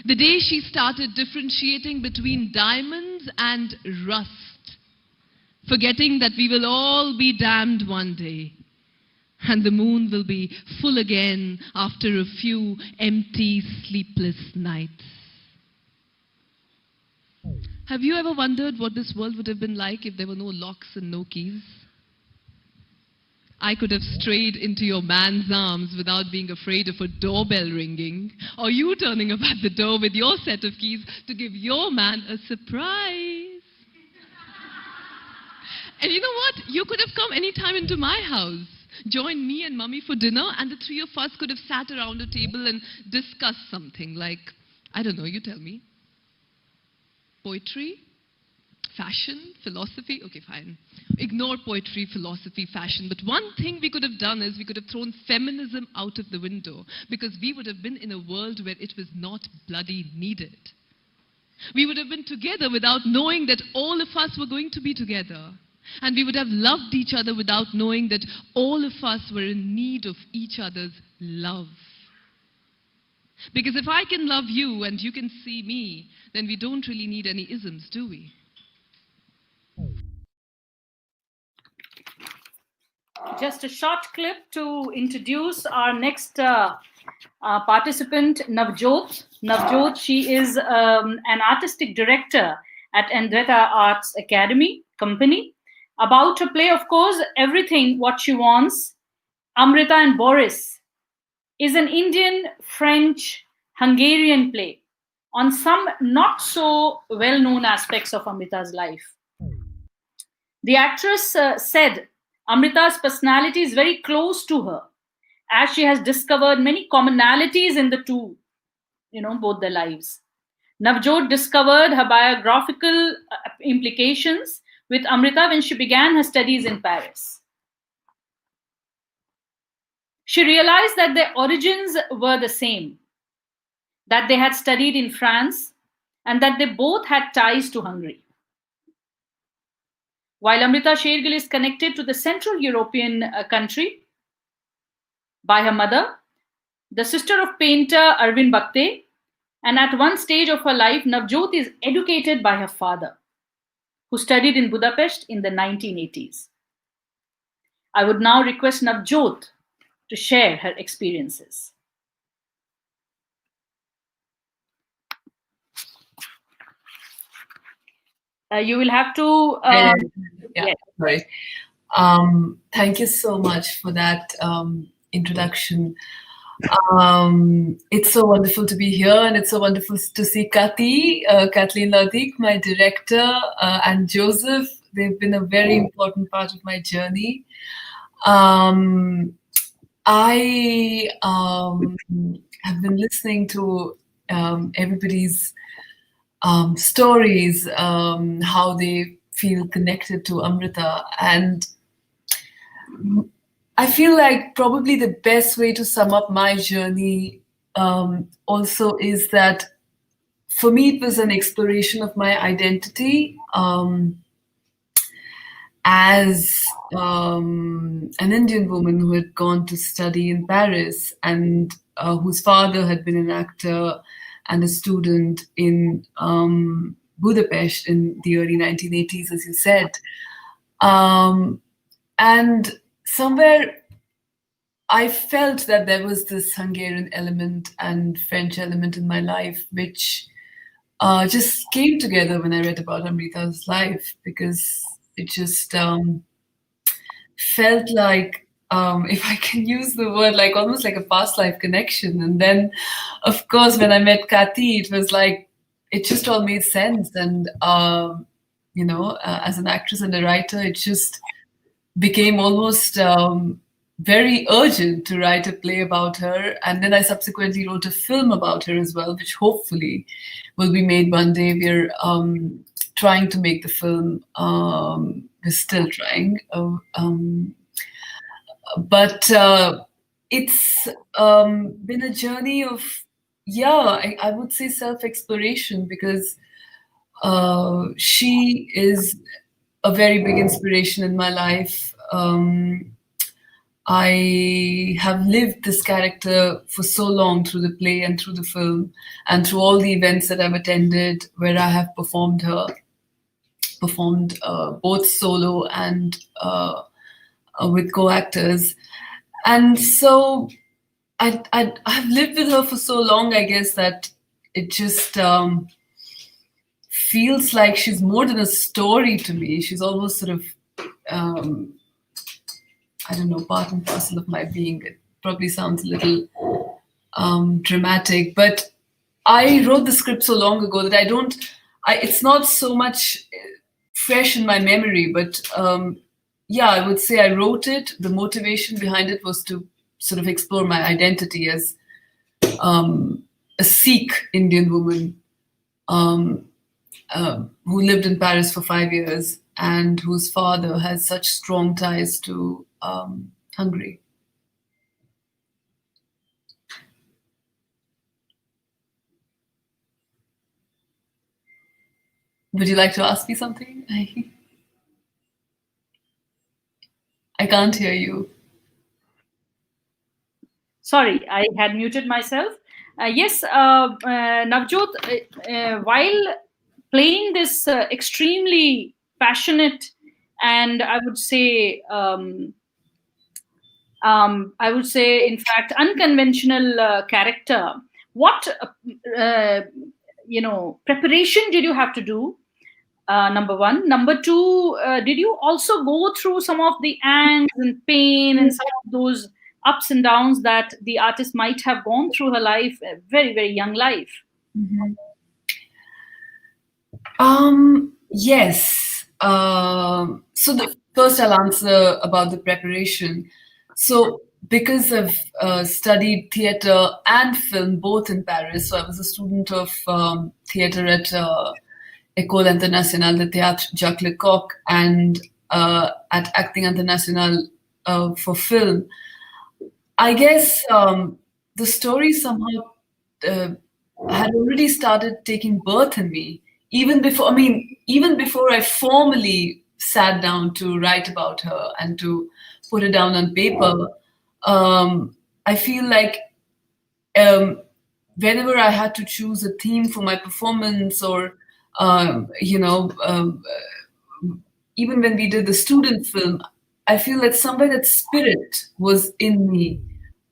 The day she started differentiating between diamonds and rust, forgetting that we will all be damned one day. And the moon will be full again after a few empty, sleepless nights. Have you ever wondered what this world would have been like if there were no locks and no keys? I could have strayed into your man's arms without being afraid of a doorbell ringing, or you turning up at the door with your set of keys to give your man a surprise. And you know what? You could have come anytime into my house, joined me and Mummy for dinner, and the three of us could have sat around a table and discussed something like, I don't know, you tell me. Poetry? Fashion? Philosophy? Okay, fine. Ignore poetry, philosophy, fashion. But one thing we could have done is we could have thrown feminism out of the window, because we would have been in a world where it was not bloody needed. We would have been together without knowing that all of us were going to be together. And we would have loved each other without knowing that all of us were in need of each other's love. Because if I can love you and you can see me, then we don't really need any isms, do we? Just a short clip to introduce our next participant, Navjot. Navjot, she is an artistic director at Andretta Arts Academy Company. About her play, of course, Everything What She Wants, Amrita and Boris, is an Indian-French-Hungarian play on some not so well-known aspects of Amrita's life. The actress said Amrita's personality is very close to her, as she has discovered many commonalities in the two, both their lives. Navjot discovered her biographical implications with Amrita when she began her studies in Paris. She realized that their origins were the same, that they had studied in France, and that they both had ties to Hungary. While Amrita Shergil is connected to the Central European country by her mother, the sister of painter Arvind Bhakte, and at one stage of her life, Navjot is educated by her father, who studied in Budapest in the 1980s. I would now request Navjot to share her experiences. You will have to... yeah, right. Thank you so much for that introduction. It's so wonderful to be here, and it's so wonderful to see Kathleen Ladik, my director, and Joseph. They've been a very important part of my journey. I have been listening to everybody's stories, how they feel connected to Amrita, and I feel like probably the best way to sum up my journey also is that for me it was an exploration of my identity as an Indian woman who had gone to study in Paris and whose father had been an actor and a student in Budapest in the early 1980s, as you said. And somewhere I felt that there was this Hungarian element and French element in my life, which just came together when I read about Amrita's life, because it just felt like, if I can use the word, like almost like a past life connection. And then, of course, when I met Kathy, it was like, it just all made sense. And, as an actress and a writer, it just became almost very urgent to write a play about her. And then I subsequently wrote a film about her as well, which hopefully will be made one day. We're trying to make the film. We're still trying. But it's been a journey of, I would say self-exploration, because she is a very big inspiration in my life. I have lived this character for so long through the play and through the film and through all the events that I've attended where I have performed both solo and with co-actors. And so I've lived with her for so long, I guess, that it just feels like she's more than a story to me. She's almost sort of, I don't know, part and parcel of my being. It probably sounds a little dramatic, but I wrote the script so long ago that it's not so much fresh in my memory, but yeah, I would say I wrote it. The motivation behind it was to sort of explore my identity as a Sikh Indian woman who lived in Paris for 5 years and whose father has such strong ties to Hungary. Would you like to ask me something? I can't hear you. Sorry, I had muted myself. Yes, Navjot, while playing this extremely passionate and I would say, in fact, unconventional character, what preparation did you have to do? Number one. Number two, did you also go through some of the angst and pain and some of those ups and downs that the artist might have gone through her life, a very, very young life? Mm-hmm. Yes. So first I'll answer about the preparation. So because I've studied theater and film both in Paris, so I was a student of theater at École Internationale de Théâtre Jacques Lecoq and at Acting International for film. I guess the story somehow had already started taking birth in me, even before I formally sat down to write about her and to put it down on paper. I feel like whenever I had to choose a theme for my performance or even when we did the student film, I feel that somewhere that spirit was in me.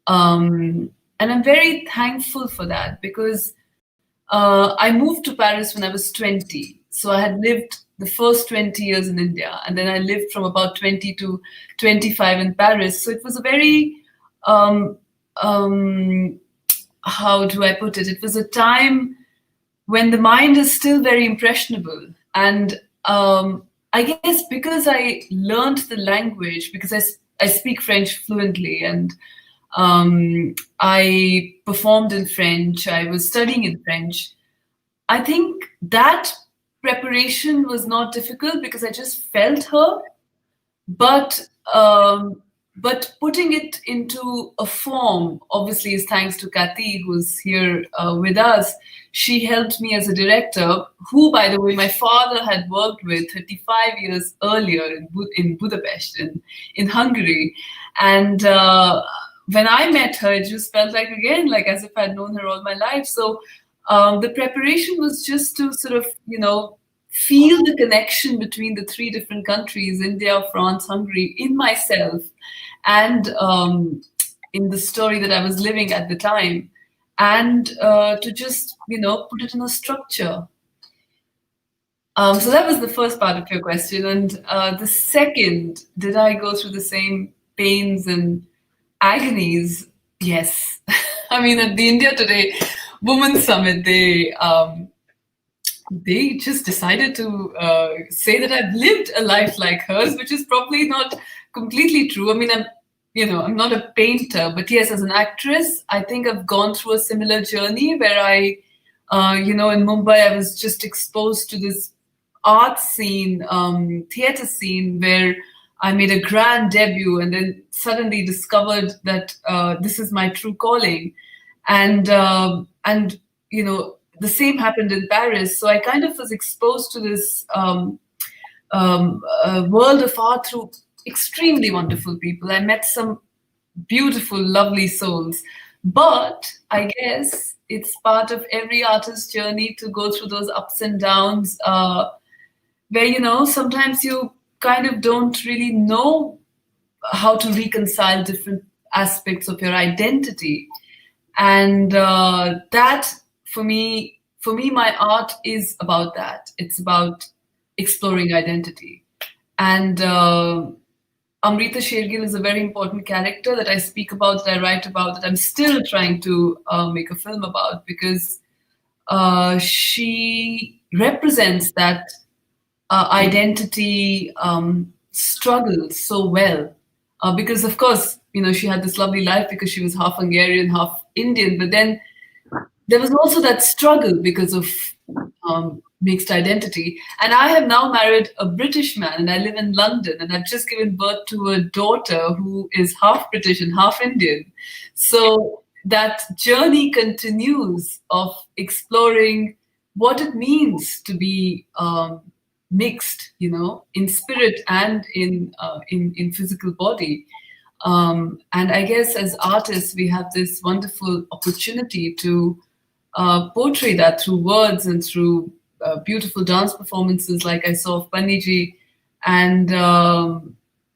And I'm very thankful for that because I moved to Paris when I was 20. So I had lived the first 20 years in India, and then I lived from about 20 to 25 in Paris. So it was a very, how do I put it? It was a time when the mind is still very impressionable. And I guess because I learned the language, because I speak French fluently and I performed in French, I was studying in French, I think that preparation was not difficult because I just felt her. But putting it into a form, obviously, is thanks to Kathy, who's here with us. She helped me as a director, who, by the way, my father had worked with 35 years earlier in Budapest, in Hungary. And when I met her, it just felt like, again, like as if I'd known her all my life. So the preparation was just to sort of, feel the connection between the three different countries, India, France, Hungary, in myself and in the story that I was living at the time, and to just, put it in a structure. So that was the first part of your question. And the second, did I go through the same pains and agonies? Yes. I mean, at the India Today Women's Summit, they just decided to say that I've lived a life like hers, which is probably not completely true. I mean, I'm not a painter, but yes, as an actress, I think I've gone through a similar journey where I, in Mumbai, I was just exposed to this art scene, theater scene, where I made a grand debut and then suddenly discovered that this is my true calling. And the same happened in Paris. So I kind of was exposed to this world of art through extremely wonderful people. I met some beautiful, lovely souls. But I guess it's part of every artist's journey to go through those ups and downs where, sometimes you kind of don't really know how to reconcile different aspects of your identity. And that, for me, my art is about that. It's about exploring identity. And Amrita Shergil is a very important character that I speak about, that I write about, that I'm still trying to make a film about, because she represents that identity struggled so well. Because of course, you know, she had this lovely life because she was half Hungarian, half Indian, but then there was also that struggle because of mixed identity. And I have now married a British man and I live in London and I've just given birth to a daughter who is half British and half Indian. So that journey continues of exploring what it means to be mixed, you know, in spirit and in physical body. And I guess as artists, we have this wonderful opportunity to portray that through words and through beautiful dance performances like I saw of Paniji, and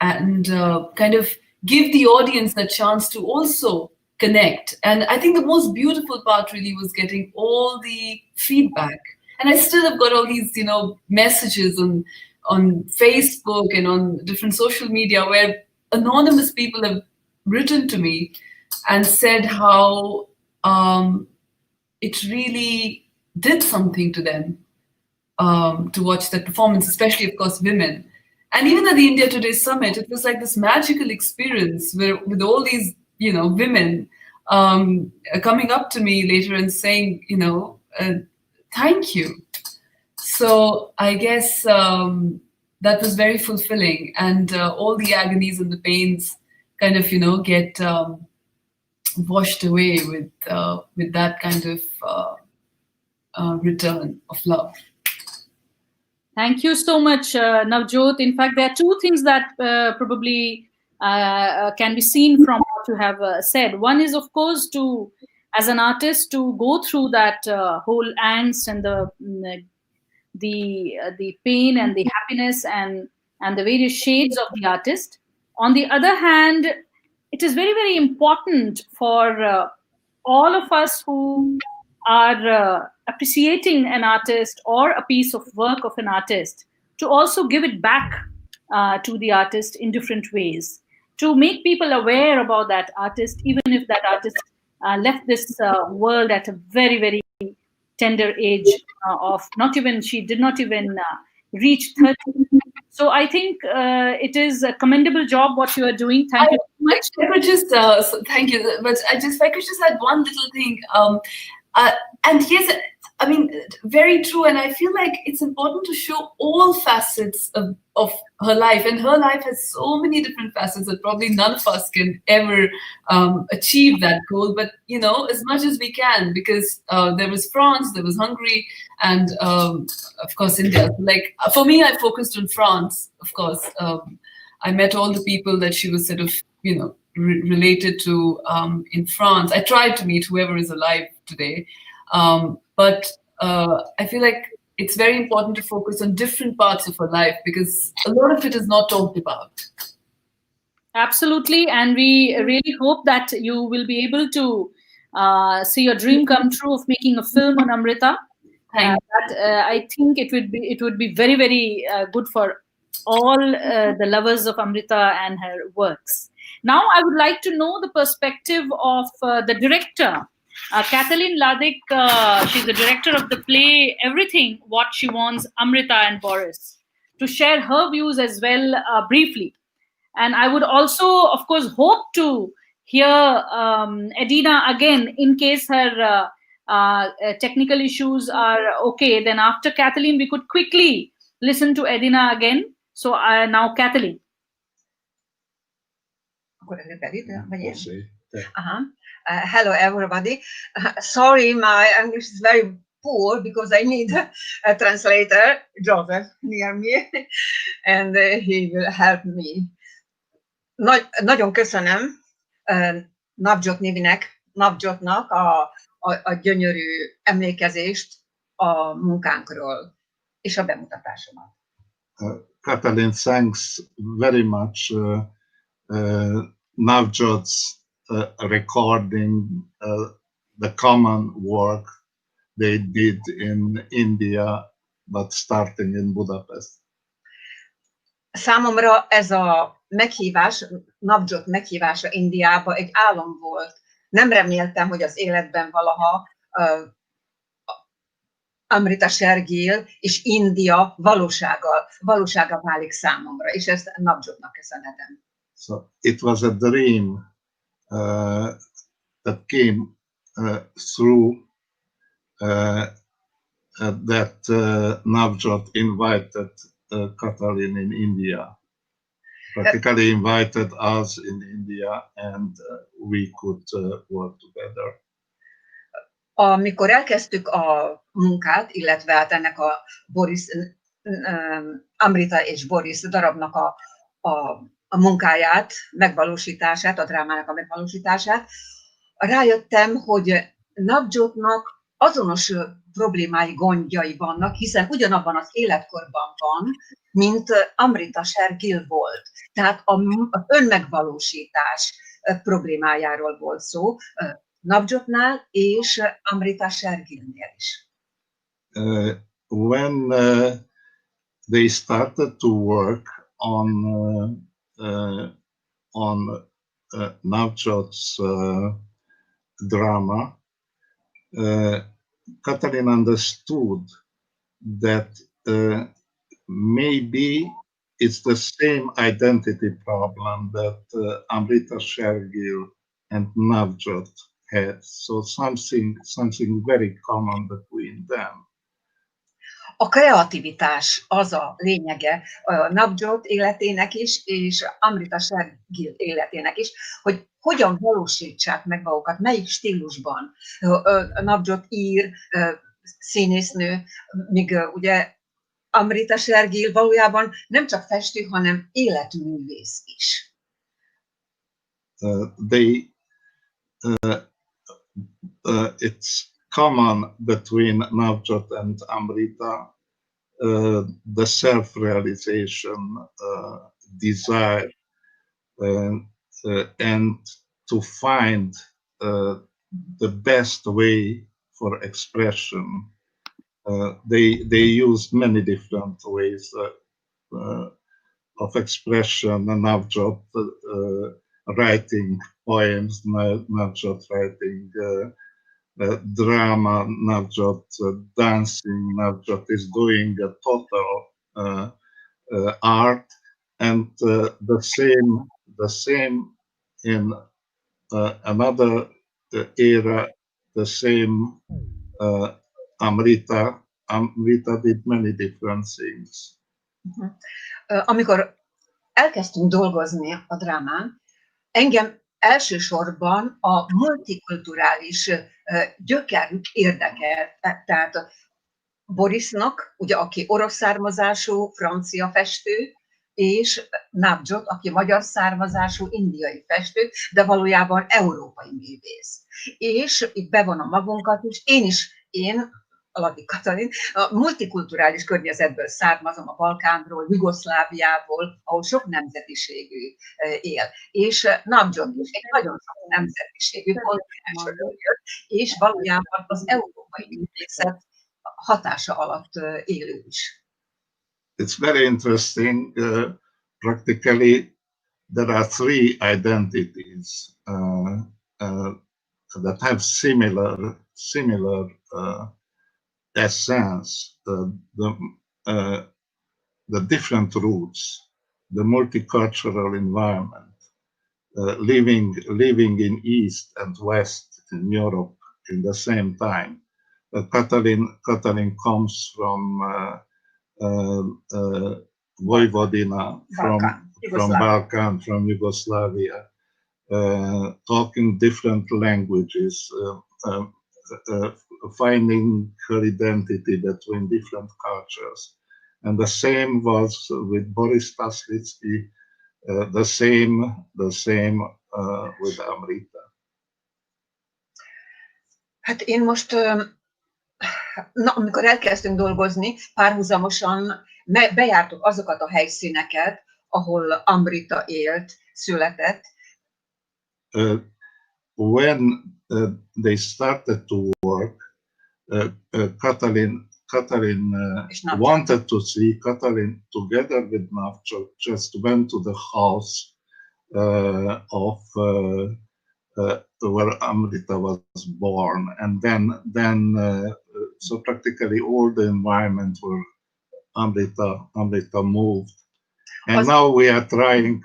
kind of give the audience the chance to also connect. And I think the most beautiful part really was getting all the feedback. And I still have got all these, you know, messages on Facebook and on different social media where anonymous people have written to me and said how it really did something to them to watch that performance, especially, of course, women. And even at the India Today Summit, it was like this magical experience where, with all these, you know, women coming up to me later and saying, you know, thank you. So I guess that was very fulfilling, and all the agonies and the pains kind of, you know, get washed away with that kind of return of love. Thank you so much, Navjot. In fact, there are two things that probably can be seen from what you have said. One is, of course, to, as an artist, to go through that whole angst and the pain and the happiness and the various shades of the artist. On the other hand, it is very, very important for all of us who are appreciating an artist or a piece of work of an artist to also give it back to the artist in different ways, to make people aware about that artist, even if that artist left this world at a very, very tender age of she did not even reach 30. So I think it is a commendable job what you are doing. Thank you so much. I could just thank you, but if I could just add one little thing. And yes, I mean, very true. And I feel like it's important to show all facets of her life. And her life has so many different facets that probably none of us can ever achieve that goal. But, you know, as much as we can, because there was France, there was Hungary, and of course, India. Like, for me, I focused on France, of course. I met all the people that she was sort of, you know, related to in France. I tried to meet whoever is alive today. But I feel like it's very important to focus on different parts of her life because a lot of it is not talked about. Absolutely. And we really hope that you will be able to see your dream come true of making a film on Amrita. I think it would be very, very good for all the lovers of Amrita and her works. Now, I would like to know the perspective of the director, Kathleen Ladik. She's the director of the play Everything What She Wants, Amrita and Boris, to share her views as well briefly. And I would also, of course, hope to hear Edina again in case her technical issues are okay. Then after Kathleen, we could quickly listen to Edina again. So now Kathleen. Hello, everybody. Sorry, my English is very poor because I need a translator, Joseph, near me, and he will help me. Nagyon köszönöm Navjot Nivinek, Navjotnak a gyönyörű emlékezést a munkánkról és a bemutatásomat. Kathleen, thanks very much. Navjot's recording the common work they did in India, but starting in Budapest. Számomra ez a meghívás, Navjot meghívása Indiába egy álom volt. Nem reméltem, hogy az életben valaha Amrita Shergil és India valósága válik számomra, és ezt Navjotnak köszönhetem. So it was a dream that came through that Navjot invited Katalin in India. Practically invited us in India, and we could work together. Amikor elkezdtük a munkát, illetve hát ennek a Amrita és Boris darabnak a munkáját, megvalósítását, a drámának a megvalósítását, rájöttem, hogy Navjotnak azonos problémái, gondjai vannak, hiszen ugyanabban az életkorban van, mint Amrita Shergil volt. Tehát az önmegvalósítás problémájáról volt szó Navjotnál és Amrita Shergilnél is. When they started to work on Navjot's drama, Katalin understood that maybe it's the same identity problem that Amrita Shergil and Navjot had. So something very common between them. A kreativitás az a lényege Navjot életének is, és Amrita Shergil életének is, hogy hogyan valósítsák meg magukat, melyik stílusban. Navjot ír, színésznő, míg ugye Amrita Shergil valójában nem csak festő, hanem életművész is. It's common between Navjot and Amrita, the self-realization desire and to find the best way for expression. They used many different ways of expression. Navjot writing poems, Navjot writing drama, Navjot dancing, Navjot is doing a total art, and the same in another era, the same Amrita did many different things. Amikor elkezdtünk dolgozni a drámán, engem elsősorban a multikulturális gyökerük érdekelt. Tehát Borisnak, ugye, aki orosz származású francia festő, és Navjot, aki magyar származású indiai festő, de valójában európai művész. És itt bevonom magunkat is, én, Aladi Katalin, a multikulturális környezetből származom, a Balkánról, Jugoszláviából, ahol sok nemzetiségű él. És Navjot is egy nagyon sok nemzetiségű kontinensről jött, és valójában az európai művészet hatása alatt élő is. It's very interesting. Practically, there are three identities that have similar essence. The different roots, the multicultural environment, living in East and West in Europe in the same time. Katalin comes from Vojvodina, from Balkan, from Yugoslavia, talking different languages, finding her identity between different cultures. And the same was with Boris Taslitsky, the same with Amrita. Hát én most, amikor elkezdtünk dolgozni, párhuzamosan bejártuk azokat a helyszíneket, ahol Amrita élt, született. When they started to work, Katalin wanted to see Katalin together with Navjot, just went to the house of where Amrita was born, and then so practically all the environment where Amrita moved. And now we are trying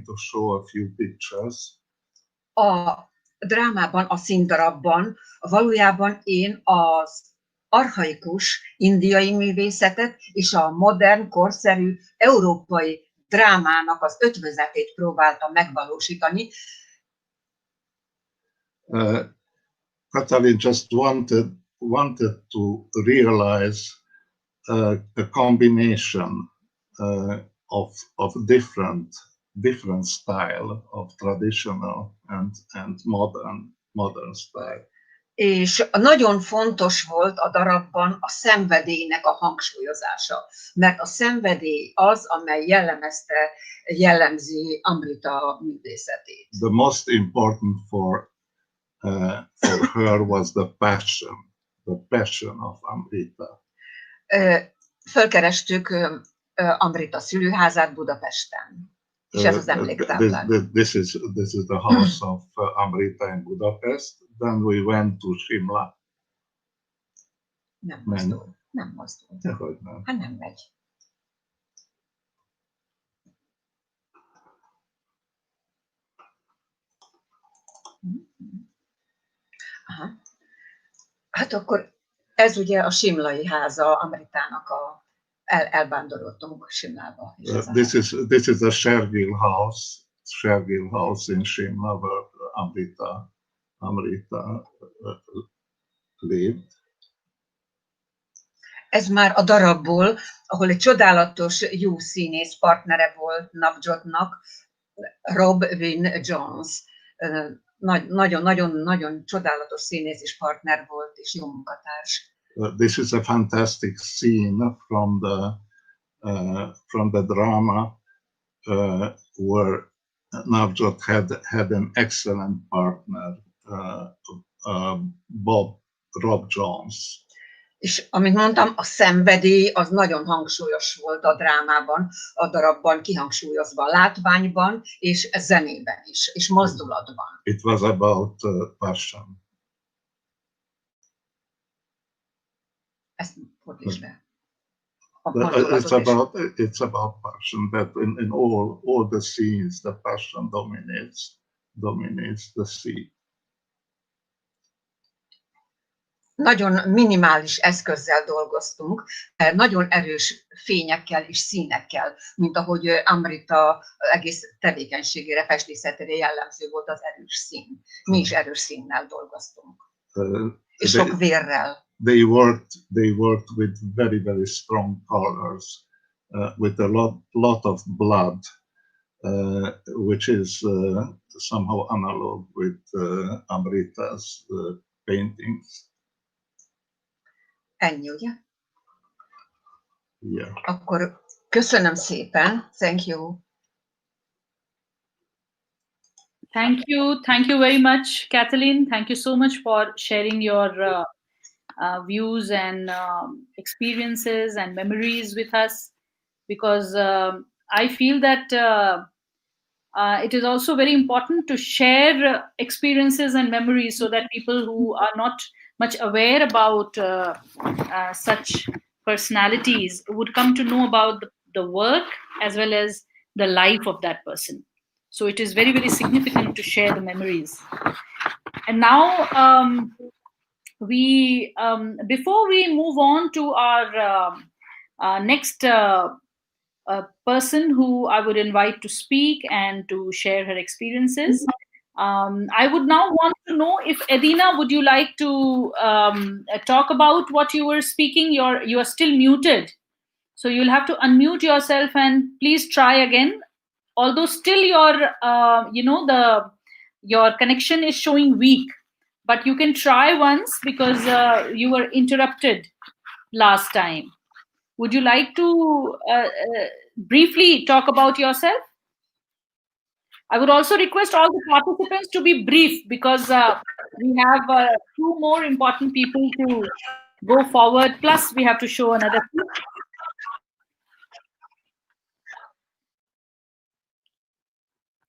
to show a few pictures. A drámában, a színdarabban valójában én az archaikus indiai művészetet és a modern, korszerű európai drámának az ötvözetét próbáltam megvalósítani. Katalin just wanted to realize a combination of different style of traditional and modern style. És nagyon fontos volt a darabban a szenvedélynek a hangsúlyozása, mert a szenvedély az, amely jellemzi Amrita művészetét. The most important for her was the passion of Amrita. Fölkerestük Amrita szülőházát Budapesten, és ez az emléktáblán. This is the house of Amrita in Budapest. Then we went to Shimla. Nem mozdul. Nem mozdul. Hát nem megy. Aha. Hát akkor ez ugye a simlai háza Amritának, elvándoroltunk Simlába. This is the Shergil house in Shimla where Amrita lived. Ez már a darabból, ahol egy csodálatos jó színész partnere volt Navjotnak, Robin Jones. Nagyon csodálatos színész és partner volt, és jó munkatárs. This is a fantastic scene from the drama where Navjot had an excellent partner, Rob Jones. És amit mondtam, a szenvedély az nagyon hangsúlyos volt a drámában, a darabban kihangsúlyozva, látványban és zenében is, és mozdulatban. It was about passion. Ezt fordíts be. It's about passion, but in all the scenes, the passion dominates the scene. Nagyon minimális eszközzel dolgoztunk, nagyon erős fényekkel és színekkel, mint ahogy Amrita egész tevékenységére, festészetére jellemző volt az erős szín. Mi is erős színnel dolgoztunk. És sok vérrel. They worked with very strong colors, with a lot of blood, which is somehow analog with Amrita's paintings. Ennyi, ugye? Yeah. Akkor köszönöm szépen. Thank you. Thank you very much, Kathleen. Thank you so much for sharing your views and experiences and memories with us, because I feel that it is also very important to share experiences and memories so that people who are not much aware about such personalities would come to know about the work as well as the life of that person. So it is very significant to share the memories. And now before we move on to our next person who I would invite to speak and to share her experiences, I would now want to know if Edina, would you like to talk about what you were speaking? You are still muted, so you'll have to unmute yourself and please try again. Although still your connection is showing weak, but you can try once because you were interrupted last time. Would you like to briefly talk about yourself? I would also request all the participants to be brief because we have two more important people to go forward, plus we have to show another film.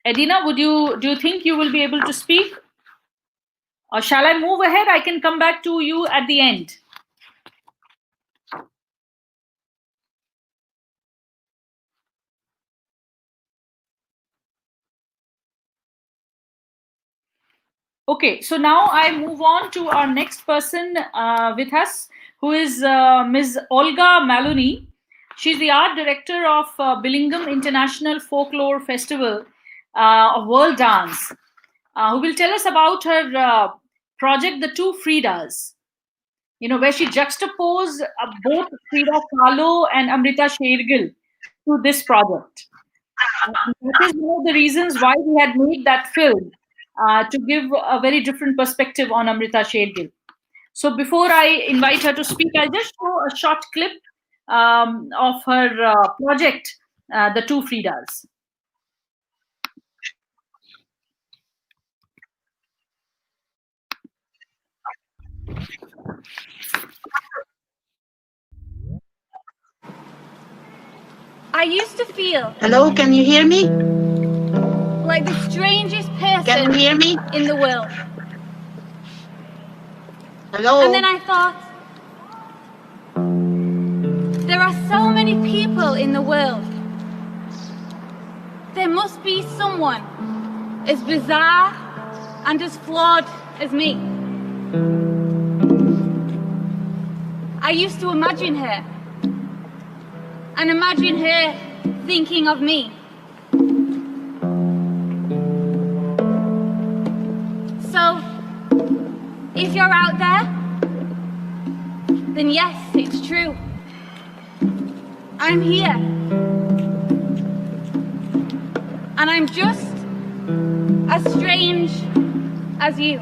Edina, do you think you will be able to speak? Or shall I move ahead? I can come back to you at the end. Okay, so now I move on to our next person with us, who is Ms. Olga Maloney. She's the art director of Billingham International Folklore Festival of World Dance, who will tell us about her project, The Two Fridas, where she juxtaposed both Frida Kahlo and Amrita Shergil to this project. That is one of the reasons why we had made that film, to give a very different perspective on Amrita Shergil. So before I invite her to speak, I'll just show a short clip of her project, The Two Fridas. I used to feel Hello, can you hear me? like the strangest person Can you hear me? in the world. Hello? And then I thought, there are so many people in the world. There must be someone as bizarre and as flawed as me. I used to imagine her, and imagine her thinking of me. So, if you're out there, then yes, it's true. I'm here. And I'm just as strange as you.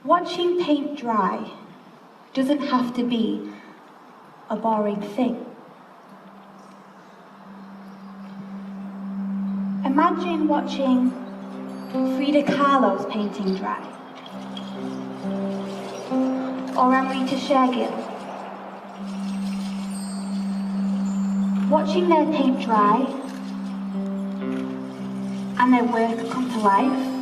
Watching paint dry doesn't have to be a boring thing. Imagine watching Frida Kahlo's painting dry, or Amrita Shergil. Watching their paint dry and their work come to life,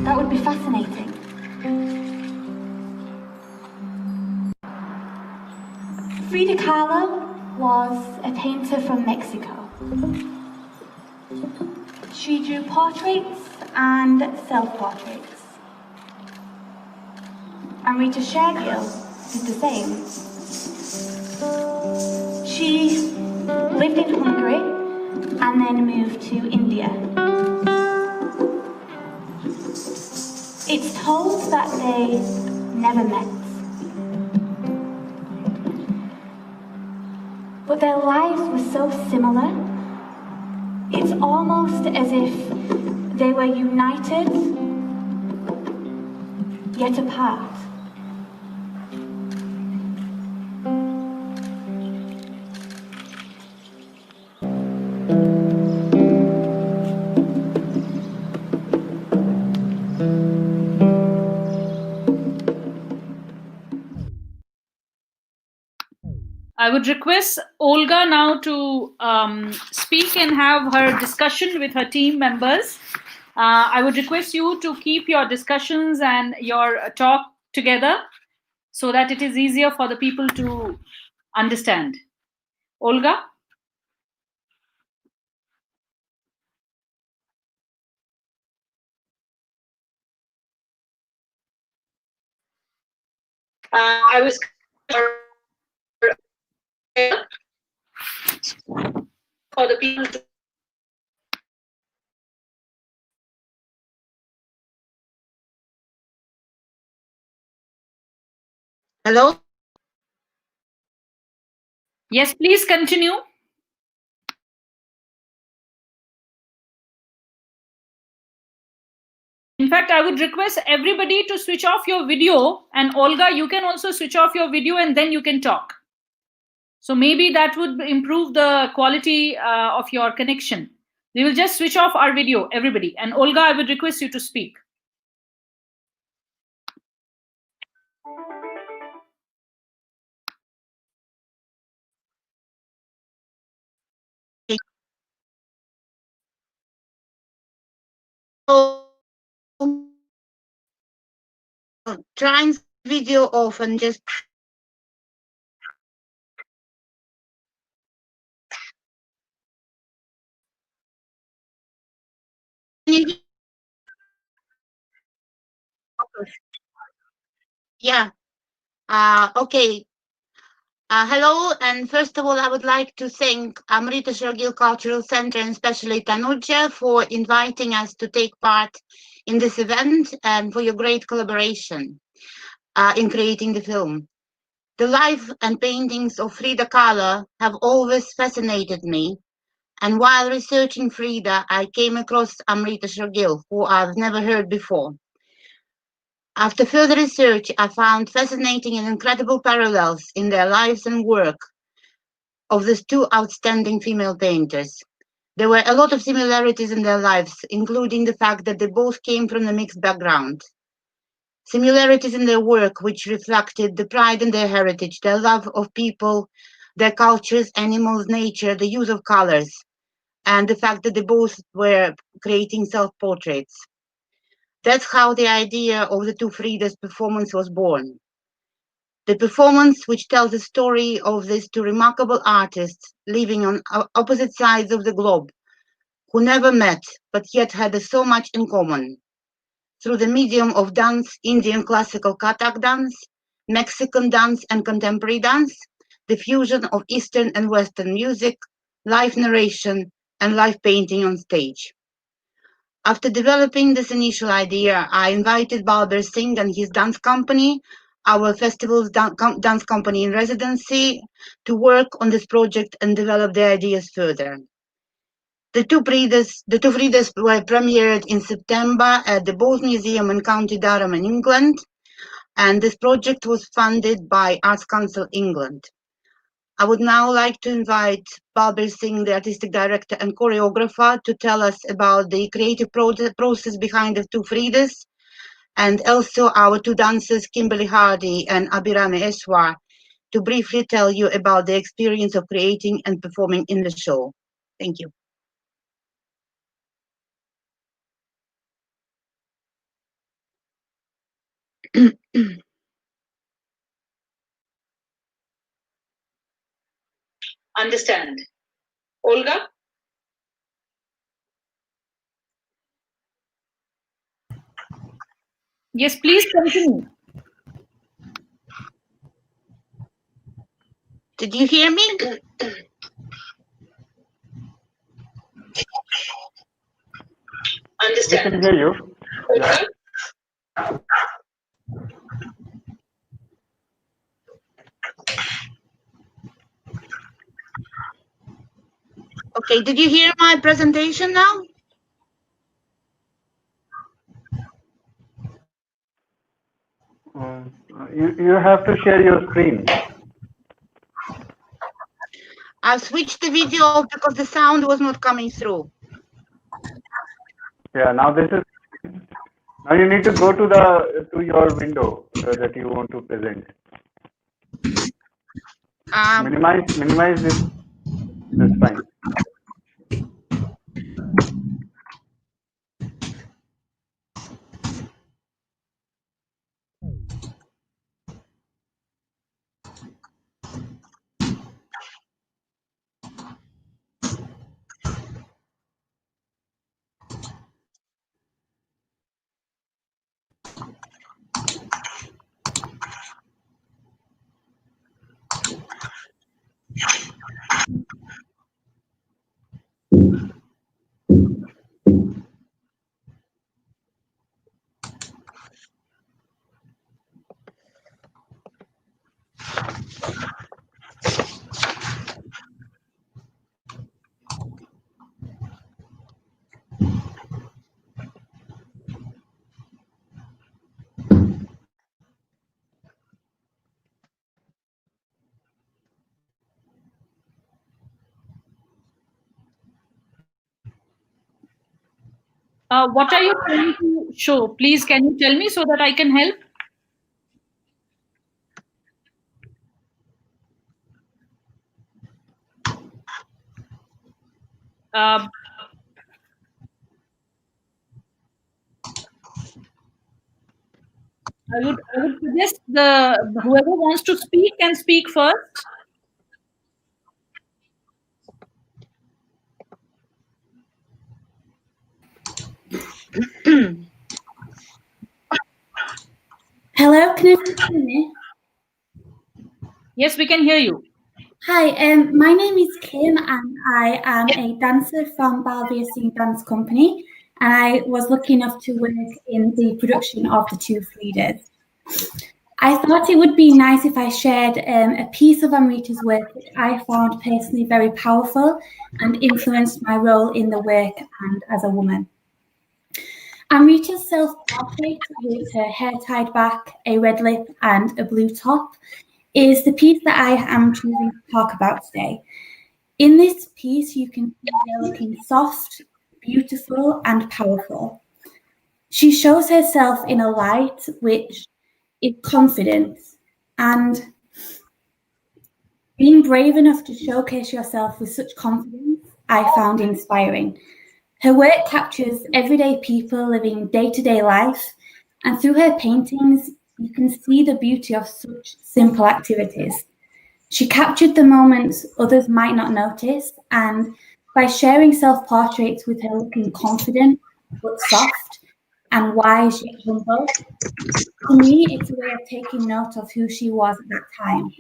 that would be fascinating. Frida Kahlo was a painter from Mexico. She drew portraits and self-portraits. Amrita Shergil did the same. She lived in Hungary and then moved to India. It's told that they never met. But their lives were so similar, it's almost as if they were united, yet apart. I would request Olga now to speak and have her discussion with her team members. I would request you to keep your discussions and your talk together so that it is easier for the people to understand. Olga? I was for the people to Hello? Yes, please continue. In fact, I would request everybody to switch off your video, and Olga, you can also switch off your video and then you can talk. So maybe that would improve the quality of your connection. We will just switch off our video, everybody. And Olga, I would request you to speak. turn the video off and just. Yeah. Okay. Hello, and first of all, I would like to thank Amrita Shergil Cultural Center and especially Tanuja for inviting us to take part in this event and for your great collaboration in creating the film. The life and paintings of Frida Kahlo have always fascinated me, and while researching Frida, I came across Amrita Shergil, who I've never heard before. After further research, I found fascinating and incredible parallels in their lives and work of these two outstanding female painters. There were a lot of similarities in their lives, including the fact that they both came from a mixed background. Similarities in their work, which reflected the pride in their heritage, their love of people, their cultures, animals, nature, the use of colors, and the fact that they both were creating self-portraits. That's how the idea of the two Fridas performance was born. The performance, which tells the story of these two remarkable artists living on opposite sides of the globe, who never met but yet had so much in common. Through the medium of dance, Indian classical Kathak dance, Mexican dance and contemporary dance, the fusion of Eastern and Western music, live narration, and live painting on stage. After developing this initial idea, I invited Balbir Singh and his dance company, our festival's dance company in residency, to work on this project and develop the ideas further. The two Fridas were premiered in September at the Bowes Museum in County Durham in England, and this project was funded by Arts Council England. I would now like to invite Balbir Singh, the artistic director and choreographer, to tell us about the creative process behind the two Fridas, and also our two dancers, Kimberly Hardy and Abhirami Eswar, to briefly tell you about the experience of creating and performing in the show. Thank you. Understand. Olga? Yes, please continue. Did you hear me? Understand. We can hear you. Yeah. Okay, did you hear my presentation now? You have to share your screen. I switched the video off because the sound was not coming through. Yeah, now you need to go to your window that you want to present. Minimize this. That's fine. What are you trying to show? Please, can you tell me so that I can help? I would suggest whoever wants to speak can speak first. Hello, can you hear me? Yes, we can hear you. Hi, my name is Kim and I am a dancer from Balvia Sing Dance Company, and I was lucky enough to work in the production of the two Fridas. I thought it would be nice if I shared a piece of Amrita's work which I found personally very powerful and influenced my role in the work and as a woman. Amrita's self-portrait, with her hair tied back, a red lip and a blue top, is the piece that I am choosing to talk about today. In this piece, you can see her looking soft, beautiful, and powerful. She shows herself in a light which is confidence, and being brave enough to showcase yourself with such confidence, I found inspiring. Her work captures everyday people living day-to-day life, and through her paintings, you can see the beauty of such simple activities. She captured the moments others might not notice, and by sharing self-portraits with her looking confident but soft and wise yet humble, to me it's a way of taking note of who she was at that time,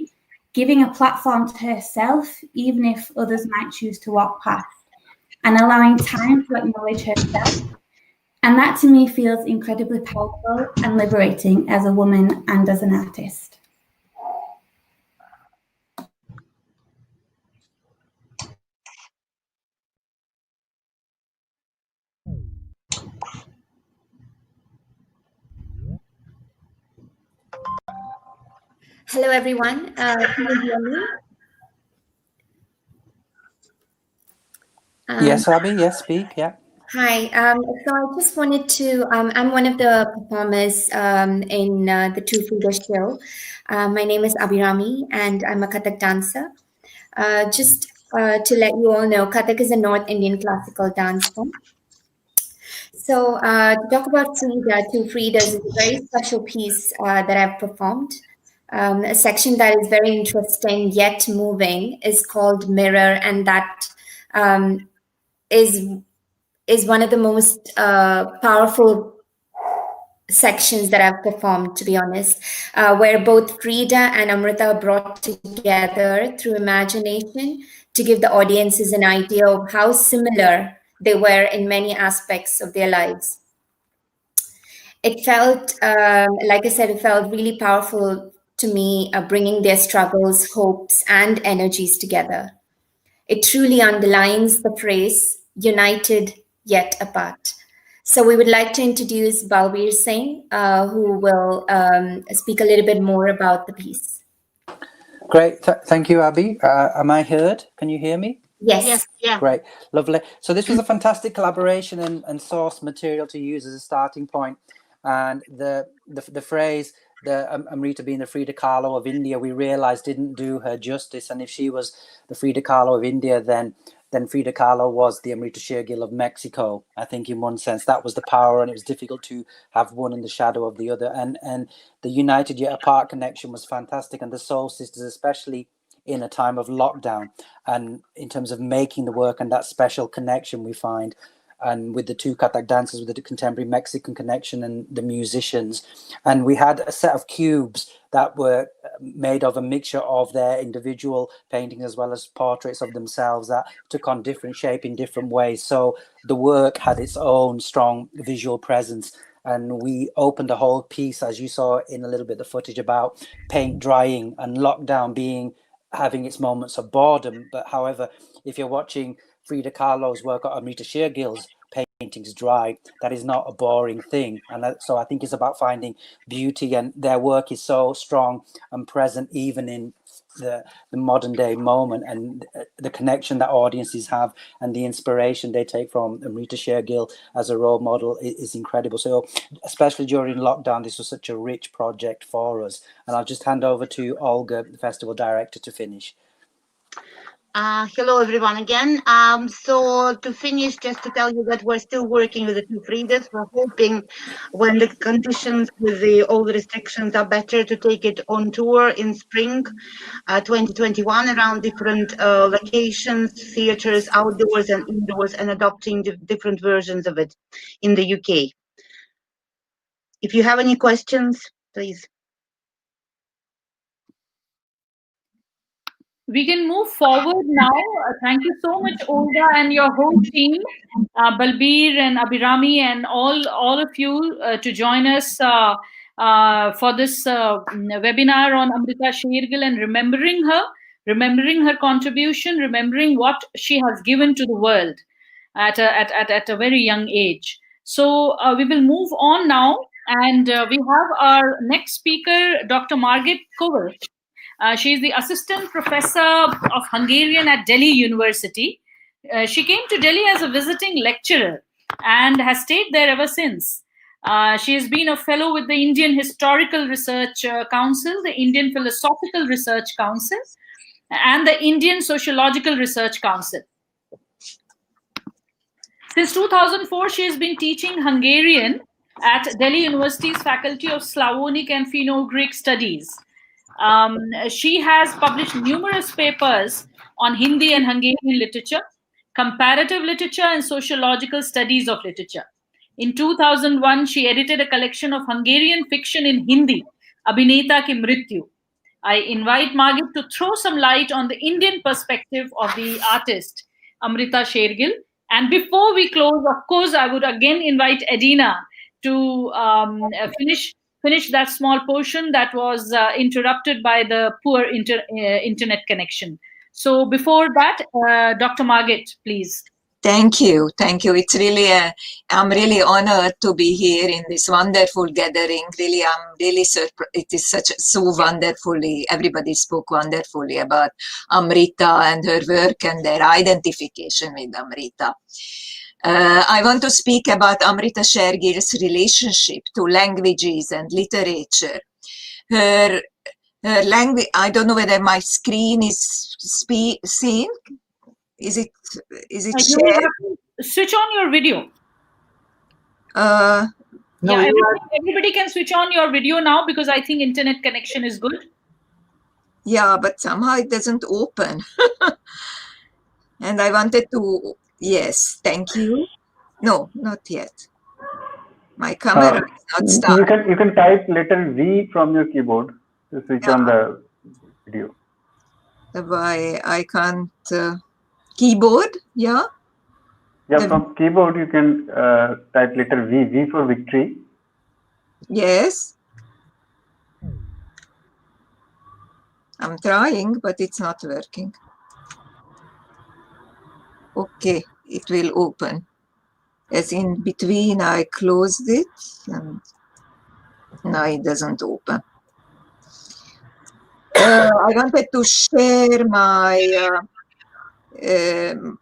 giving a platform to herself even if others might choose to walk past, and allowing time to acknowledge herself. And that to me feels incredibly powerful and liberating as a woman and as an artist. Hello, everyone. Can you hear me? Yes, Abby, yes, speak, yeah. Hi. So I just wanted to, I'm one of the performers in the Two Frida show. My name is Abhirami and I'm a Kathak dancer. Just to let you all know, Kathak is a North Indian classical dance form. So to talk about Frida, Two Fridas is a very special piece that I've performed. A section that is very interesting yet moving is called Mirror, and that is one of the most powerful sections that I've performed, to be honest, where both Frida and Amrita are brought together through imagination to give the audiences an idea of how similar they were in many aspects of their lives. It felt, like I said, it felt really powerful to me, bringing their struggles, hopes, and energies together. It truly underlines the phrase, united yet apart. So we would like to introduce Balbir Singh, who will speak a little bit more about the piece. Great, thank you, Abby. Am I heard? Can you hear me? Yes. Yeah. Great, lovely. So this was a fantastic collaboration and source material to use as a starting point. And the phrase, Amrita being the Frida Kahlo of India, we realized didn't do her justice. And if she was the Frida Kahlo of India, then Frida Kahlo was the Amrita Shergil of Mexico. I think in one sense that was the power, and it was difficult to have one in the shadow of the other. And the united yet apart connection was fantastic. And the Soul Sisters, especially in a time of lockdown, and in terms of making the work and that special connection we find, and with the two Kathak dancers, with the contemporary Mexican connection and the musicians. And we had a set of cubes that were made of a mixture of their individual paintings as well as portraits of themselves that took on different shape in different ways. So the work had its own strong visual presence. And we opened the whole piece, as you saw in a little bit of the footage, about paint drying and lockdown having its moments of boredom. But however, if you're watching Frida Kahlo's work or Amrita Shergil's paintings dry, that is not a boring thing. And so I think it's about finding beauty, and their work is so strong and present even in the modern day moment, and the connection that audiences have and the inspiration they take from Amrita Shergil as a role model is incredible. So especially during lockdown, this was such a rich project for us. And I'll just hand over to Olga, the festival director, to finish. Hello everyone again. So to finish, just to tell you that we're still working with the two Fridas. We're hoping when the conditions with all the restrictions are better to take it on tour in spring 2021 around different locations, theaters, outdoors and indoors, and adopting different versions of it in the UK. If you have any questions, please. We can move forward now. Thank you so much, Olga, and your whole team, Balbir and Abhirami, and all of you to join us for this webinar on Amrita Shergil and remembering her contribution, remembering what she has given to the world at a very young age. So we will move on now, and we have our next speaker, Dr. Margit Kovac. She is the assistant professor of Hungarian at Delhi University. She came to Delhi as a visiting lecturer and has stayed there ever since. She has been a fellow with the Indian Historical Research Council, the Indian Philosophical Research Council, and the Indian Sociological Research Council. Since 2004, she has been teaching Hungarian at Delhi University's Faculty of Slavonic and Finno-Greek Studies. She has published numerous papers on Hindi and Hungarian literature, comparative literature, and sociological studies of literature. In 2001, she edited a collection of Hungarian fiction in Hindi, Abhineta Ki Mrityu. I invite Margit to throw some light on the Indian perspective of the artist, Amrita Shergil. And before we close, of course, I would again invite Edina to finish that small portion that was interrupted by the poor internet connection. So before that, Dr. Margit, please. Thank you. It's really, I'm really honored to be here in this wonderful gathering. Really, I'm really surprised. It is so wonderfully, everybody spoke wonderfully about Amrita and her work and their identification with Amrita. I want to speak about Amrita Shergil's relationship to languages and literature. Her language, I don't know whether my screen is seen. Is it shared? Switch on your video. No, yeah, everybody can switch on your video now because I think internet connection is good. Yeah, but somehow it doesn't open. And I wanted to, yes, thank you. No, not yet. My camera is not starting. You can type letter V from your keyboard to switch on the video. Why I can't keyboard? Yeah. Yeah, from keyboard you can type letter V. V for victory. Yes. I'm trying, but it's not working. Okay, it will open. As in between, I closed it, and now it doesn't open. I wanted to share my.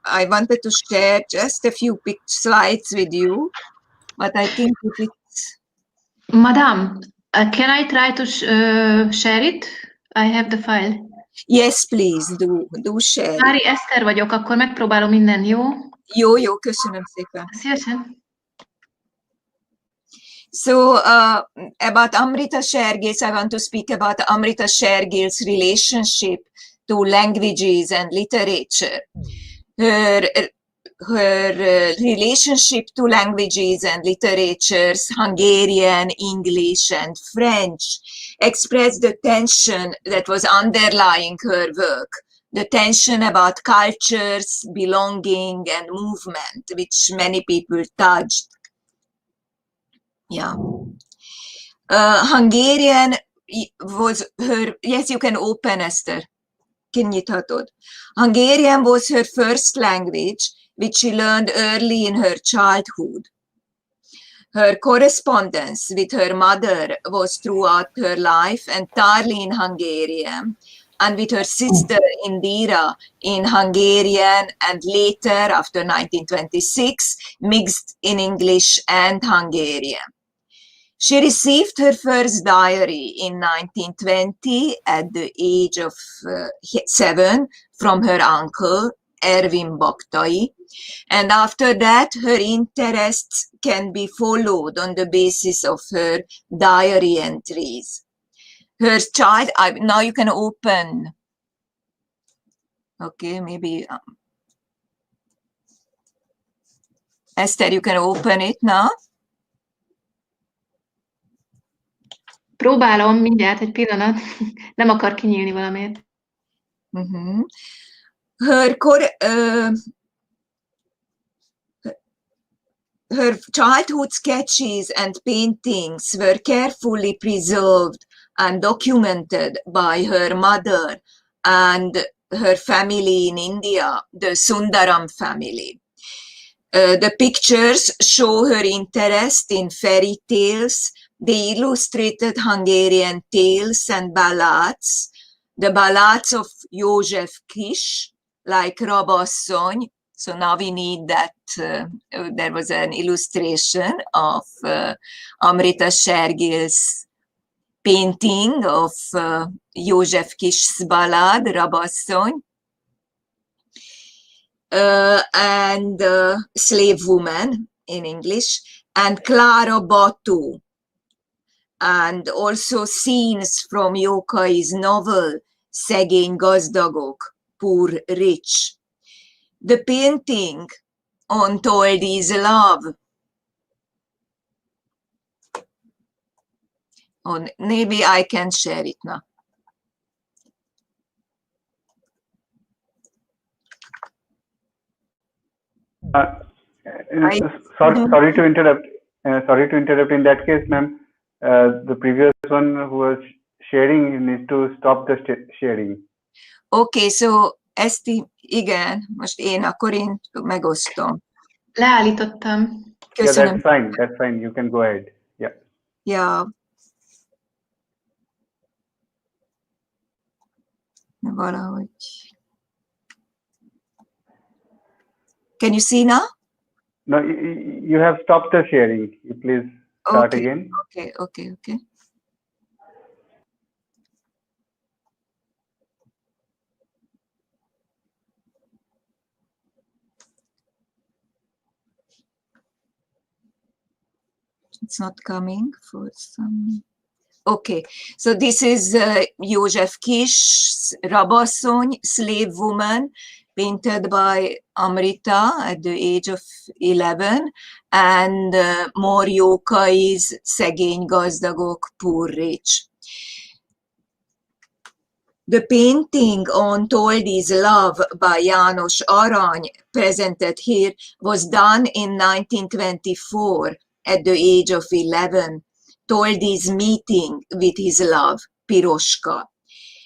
I wanted to share just a few slides with you, but I think if it's. Madam, can I try to share it? I have the file. Yes, please, do share. Mári Eszter vagyok, akkor megpróbálom minden, jó? Jó, köszönöm szépen. Szívesen. So, about Amrita Shergil, I want to speak about Amrita Shergil's relationship to languages and literature. Her relationship to languages and literatures, Hungarian, English, and French, expressed the tension that was underlying her work, the tension about cultures, belonging, and movement, which many people touched. Yeah. Hungarian was her, yes, you can open, Esther. Kinyithatod. Hungarian was her first language, which she learned early in her childhood. Her correspondence with her mother was throughout her life entirely in Hungarian, and with her sister Indira in Hungarian, and later, after 1926, mixed in English and Hungarian. She received her first diary in 1920 at the age of 7 from her uncle, Ervin Baktai, and after that her interests can be followed on the basis of her diary entries. Her child, now you can open, okay, maybe, Esther, you can open it now. Próbálom, mindjárt egy pillanat. Nem akar kinyílni valamiért. Her childhood sketches and paintings were carefully preserved and documented by her mother and her family in India, the Sundaram family. The pictures show her interest in fairy tales, the illustrated Hungarian tales and ballads, the ballads of József Kiss, like Rabasszony. So now we need that, there was an illustration of Amrita Shergil's painting of József Kiss's ballad, Rabasszony. And Slave Woman in English, and Clara Batu, and also scenes from Jókai's novel, Szegény gazdagok, Poor Rich. The painting Untold is Love. Oh, maybe I can share it now. Sorry to interrupt. Sorry to interrupt. In that case, ma'am, the previous one who was sharing needs to stop the sharing. Okay, so Esti, igen, most akkor én megosztom. Leállítottam. Köszönöm. Yeah, that's fine. You can go ahead. Yeah. Yeah. Valahogy. Can you see now? No, you have stopped the sharing. You please start again. Okay. It's not coming for some. Okay, so this is József Kiss, Rabasszony, Slave Woman, painted by Amrita at the age of 11, and more Jókai's Szegény gazdagok, Poor Rich. The painting Untold is Love by János Arany, presented here, was done in 1924 at the age of 11. Toldy's meeting with his love, Piroshka.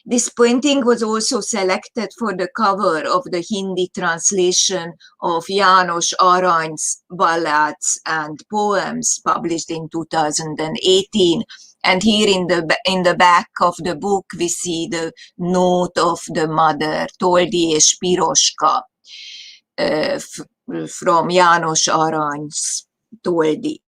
This painting was also selected for the cover of the Hindi translation of János Arany's ballads and poems published in 2018. And here in the back of the book, we see the note of the mother, Toldy és Piroshka, from János Arany's Toldy.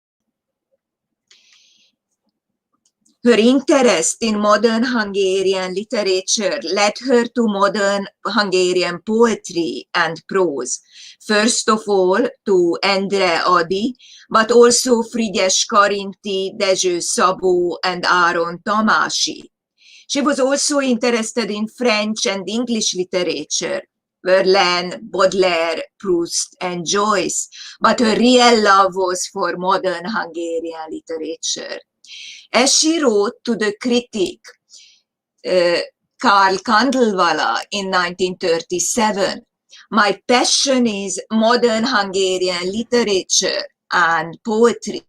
Her interest in modern Hungarian literature led her to modern Hungarian poetry and prose, first of all to Endre Ady, but also Frigyes Karinti, Dezső Szabó, and Áron Tamási. She was also interested in French and English literature, Verlaine, Baudelaire, Proust, and Joyce, but her real love was for modern Hungarian literature. As she wrote to the critic Karl Kandlwala in 1937, my passion is modern Hungarian literature and poetry.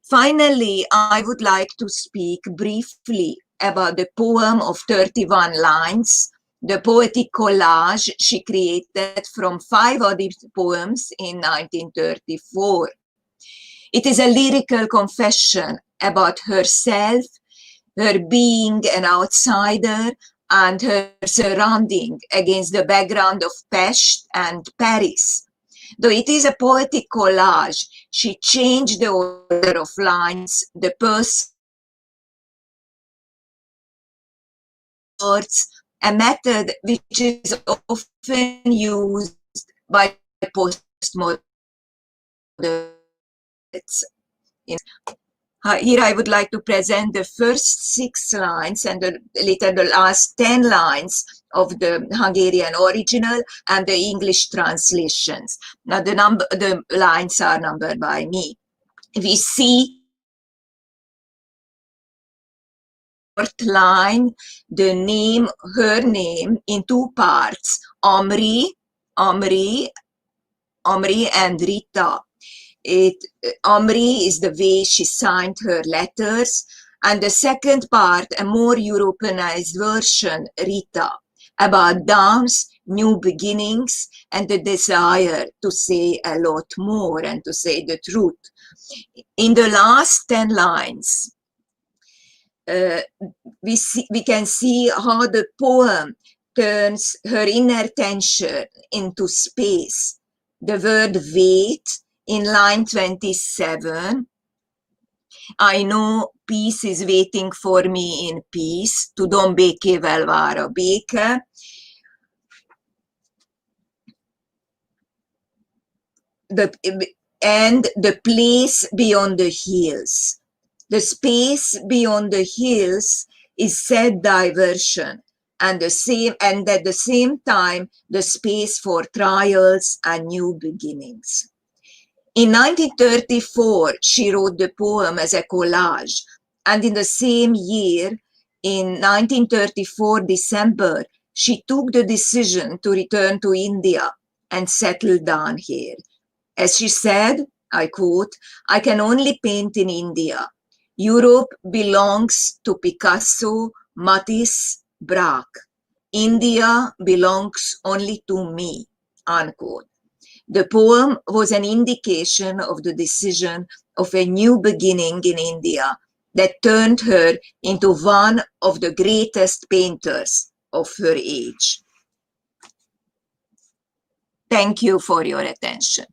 Finally, I would like to speak briefly about the poem of 31 lines, the poetic collage she created from 5 other poems in 1934. It is a lyrical confession about herself, her being an outsider, and her surrounding against the background of Pest and Paris. Though it is a poetic collage, she changed the order of lines, the words, a method which is often used by postmodern poets. Here I would like to present the first 6 lines and later the last 10 lines of the Hungarian original and the English translations. Now the lines are numbered by me. We see fourth line, the name, her name in 2 parts, Amri and Rita. Amri is the way she signed her letters, and the second part, a more Europeanized version, Rita, about dance, new beginnings, and the desire to say a lot more and to say the truth. In the last 10 lines, we can see how the poem turns her inner tension into space. The word wait in line 27, I know peace is waiting for me in peace, tudom békével vár a béke. And the place beyond the hills. The space beyond the hills is said diversion, and at the same time, the space for trials and new beginnings. In 1934, she wrote the poem as a collage, and in the same year, in 1934 December, she took the decision to return to India and settle down here. As she said, I quote, "I can only paint in India. Europe belongs to Picasso, Matisse, Braque. India belongs only to me," unquote. The poem was an indication of the decision of a new beginning in India that turned her into one of the greatest painters of her age. Thank you for your attention.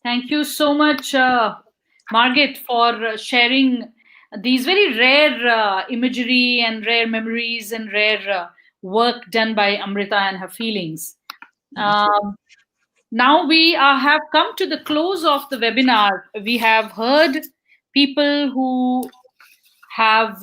Thank you so much, Margaret, for sharing these very rare imagery and rare memories and rare work done by Amrita and her feelings. Now we have come to the close of the webinar. We have heard people who have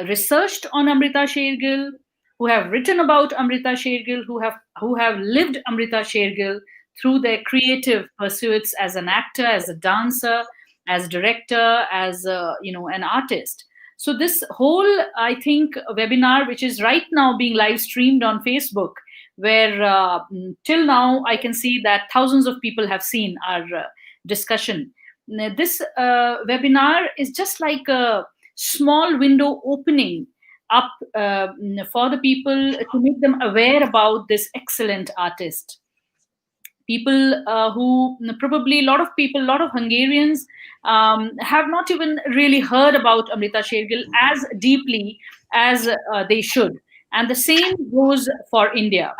researched on Amrita Shergil, who have written about Amrita Shergil, who have lived Amrita Shergil through their creative pursuits as an actor, as a dancer, as director, as an artist. So this whole, I think, webinar, which is right now being live streamed on Facebook, where till now I can see that thousands of people have seen our discussion. This webinar is just like a small window opening up for the people to make them aware about this excellent artist. People who probably a lot of Hungarians have not even really heard about Amrita Shergil as deeply as they should. And the same goes for India.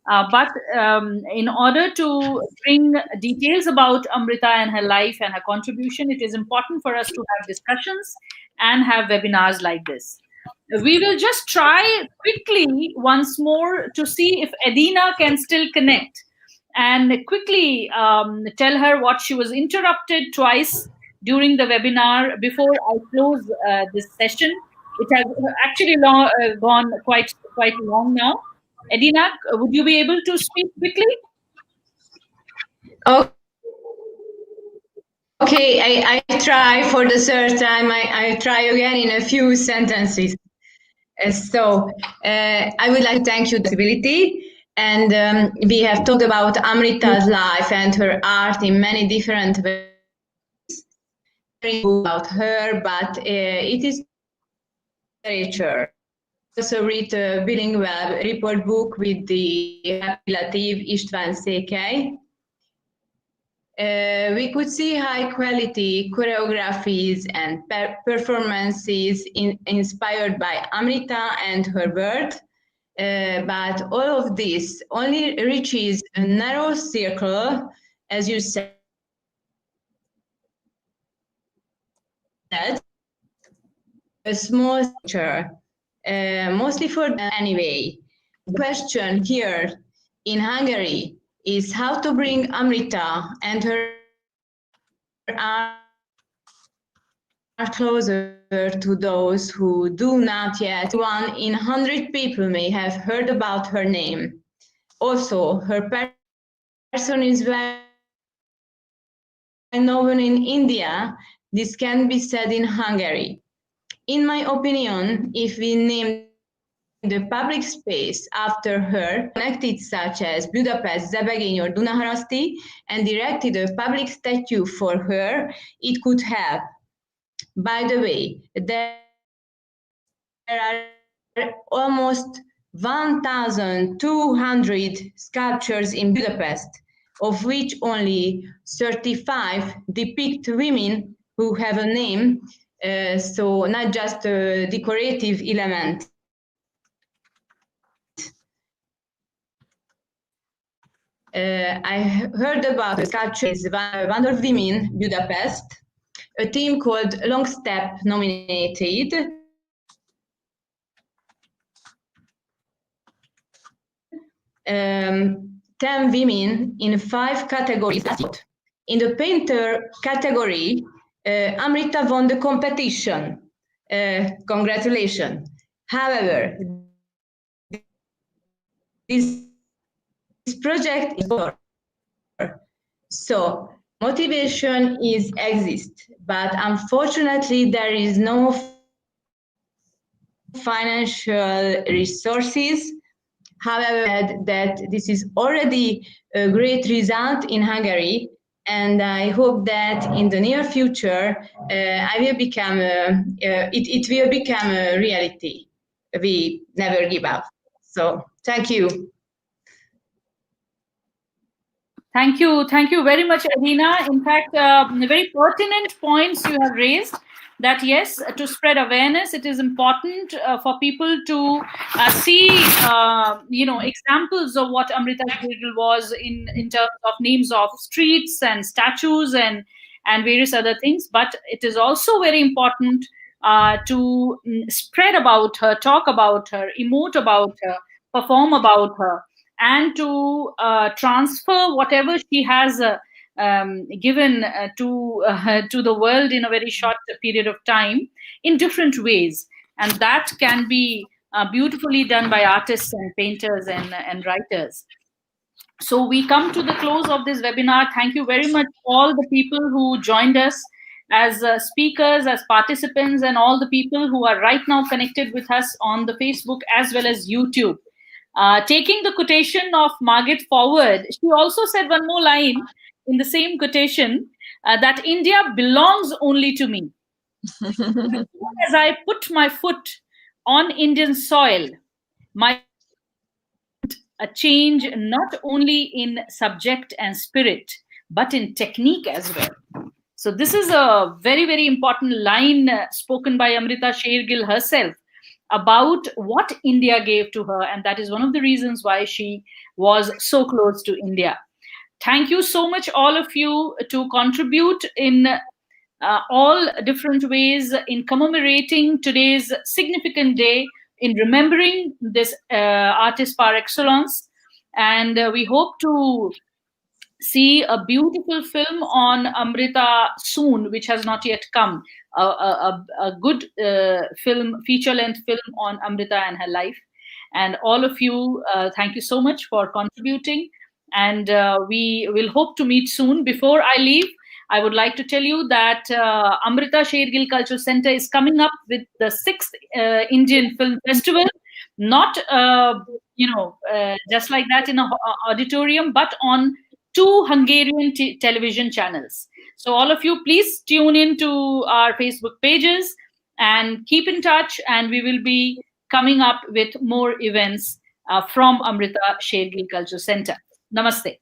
But in order to bring details about Amrita and her life and her contribution, it is important for us to have discussions and have webinars like this. We will just try quickly once more to see if Edina can still connect, and quickly tell her what she was interrupted twice during the webinar before I close this session. It has actually gone quite long now. Edina, would you be able to speak quickly? Okay, I try for the third time. I try again in a few sentences. So I would like to thank you for the possibility. And we have talked about Amrita's life and her art in many different ways. About her, but it is literature. Also read a bilingual report book with the relative István Székely. We could see high quality choreographies and performances inspired by Amrita and her work. but all of this only reaches a narrow circle, as you said, a small picture, mostly for anyway. The question here in Hungary is how to bring Amrita and her art closer to those who do not yet. 1 in 100 people may have heard about her name. Also, her person is well known in India. This can be said in Hungary. In my opinion, if we name the public space after her, connected such as Budapest, Zebegény or Dunaharaszti, and erected a public statue for her, it could help. By the way, there are almost 1,200 sculptures in Budapest, of which only 35 depict women who have a name, so not just a decorative element. I heard about a sculpture is Wonder Women Budapest, a team called Long Step nominated. 10 women in 5 categories. In the painter category, Amrita won the competition. Congratulations. However, this project is over. So motivation exists, but unfortunately there is no financial resources. However, that this is already a great result in Hungary, and I hope that in the near future it will become a reality. We never give up. So thank you. Thank you very much, Adina. In fact, very pertinent points you have raised. That yes, to spread awareness, it is important for people to see, examples of what Amrita Shergil was in terms of names of streets and statues and various other things. But it is also very important to spread about her, talk about her, emote about her, perform about her, and to transfer whatever she has given to the world in a very short period of time in different ways. And that can be beautifully done by artists and painters and writers. So we come to the close of this webinar. Thank you very much, all the people who joined us as speakers, as participants, and all the people who are right now connected with us on the Facebook as well as YouTube. Taking the quotation of Margaret forward, she also said one more line in the same quotation, that India belongs only to me. As I put my foot on Indian soil, a change not only in subject and spirit, but in technique as well. So this is a very, very important line spoken by Amrita Shergil herself about what India gave to her. And that is one of the reasons why she was so close to India. Thank you so much, all of you, to contribute in all different ways in commemorating today's significant day, in remembering this artist par excellence. And we hope to see a beautiful film on Amrita soon, which has not yet come. A good film, feature-length film on Amrita and her life. And all of you, thank you so much for contributing. And we will hope to meet soon. Before I leave, I would like to tell you that Amrita Shergil Cultural Center is coming up with the 6th Indian Film Festival. Not, just like that in an auditorium, but on 2 Hungarian television channels. So all of you, please tune in to our Facebook pages and keep in touch, and we will be coming up with more events from Amrita Shergil Cultural Center. Namaste.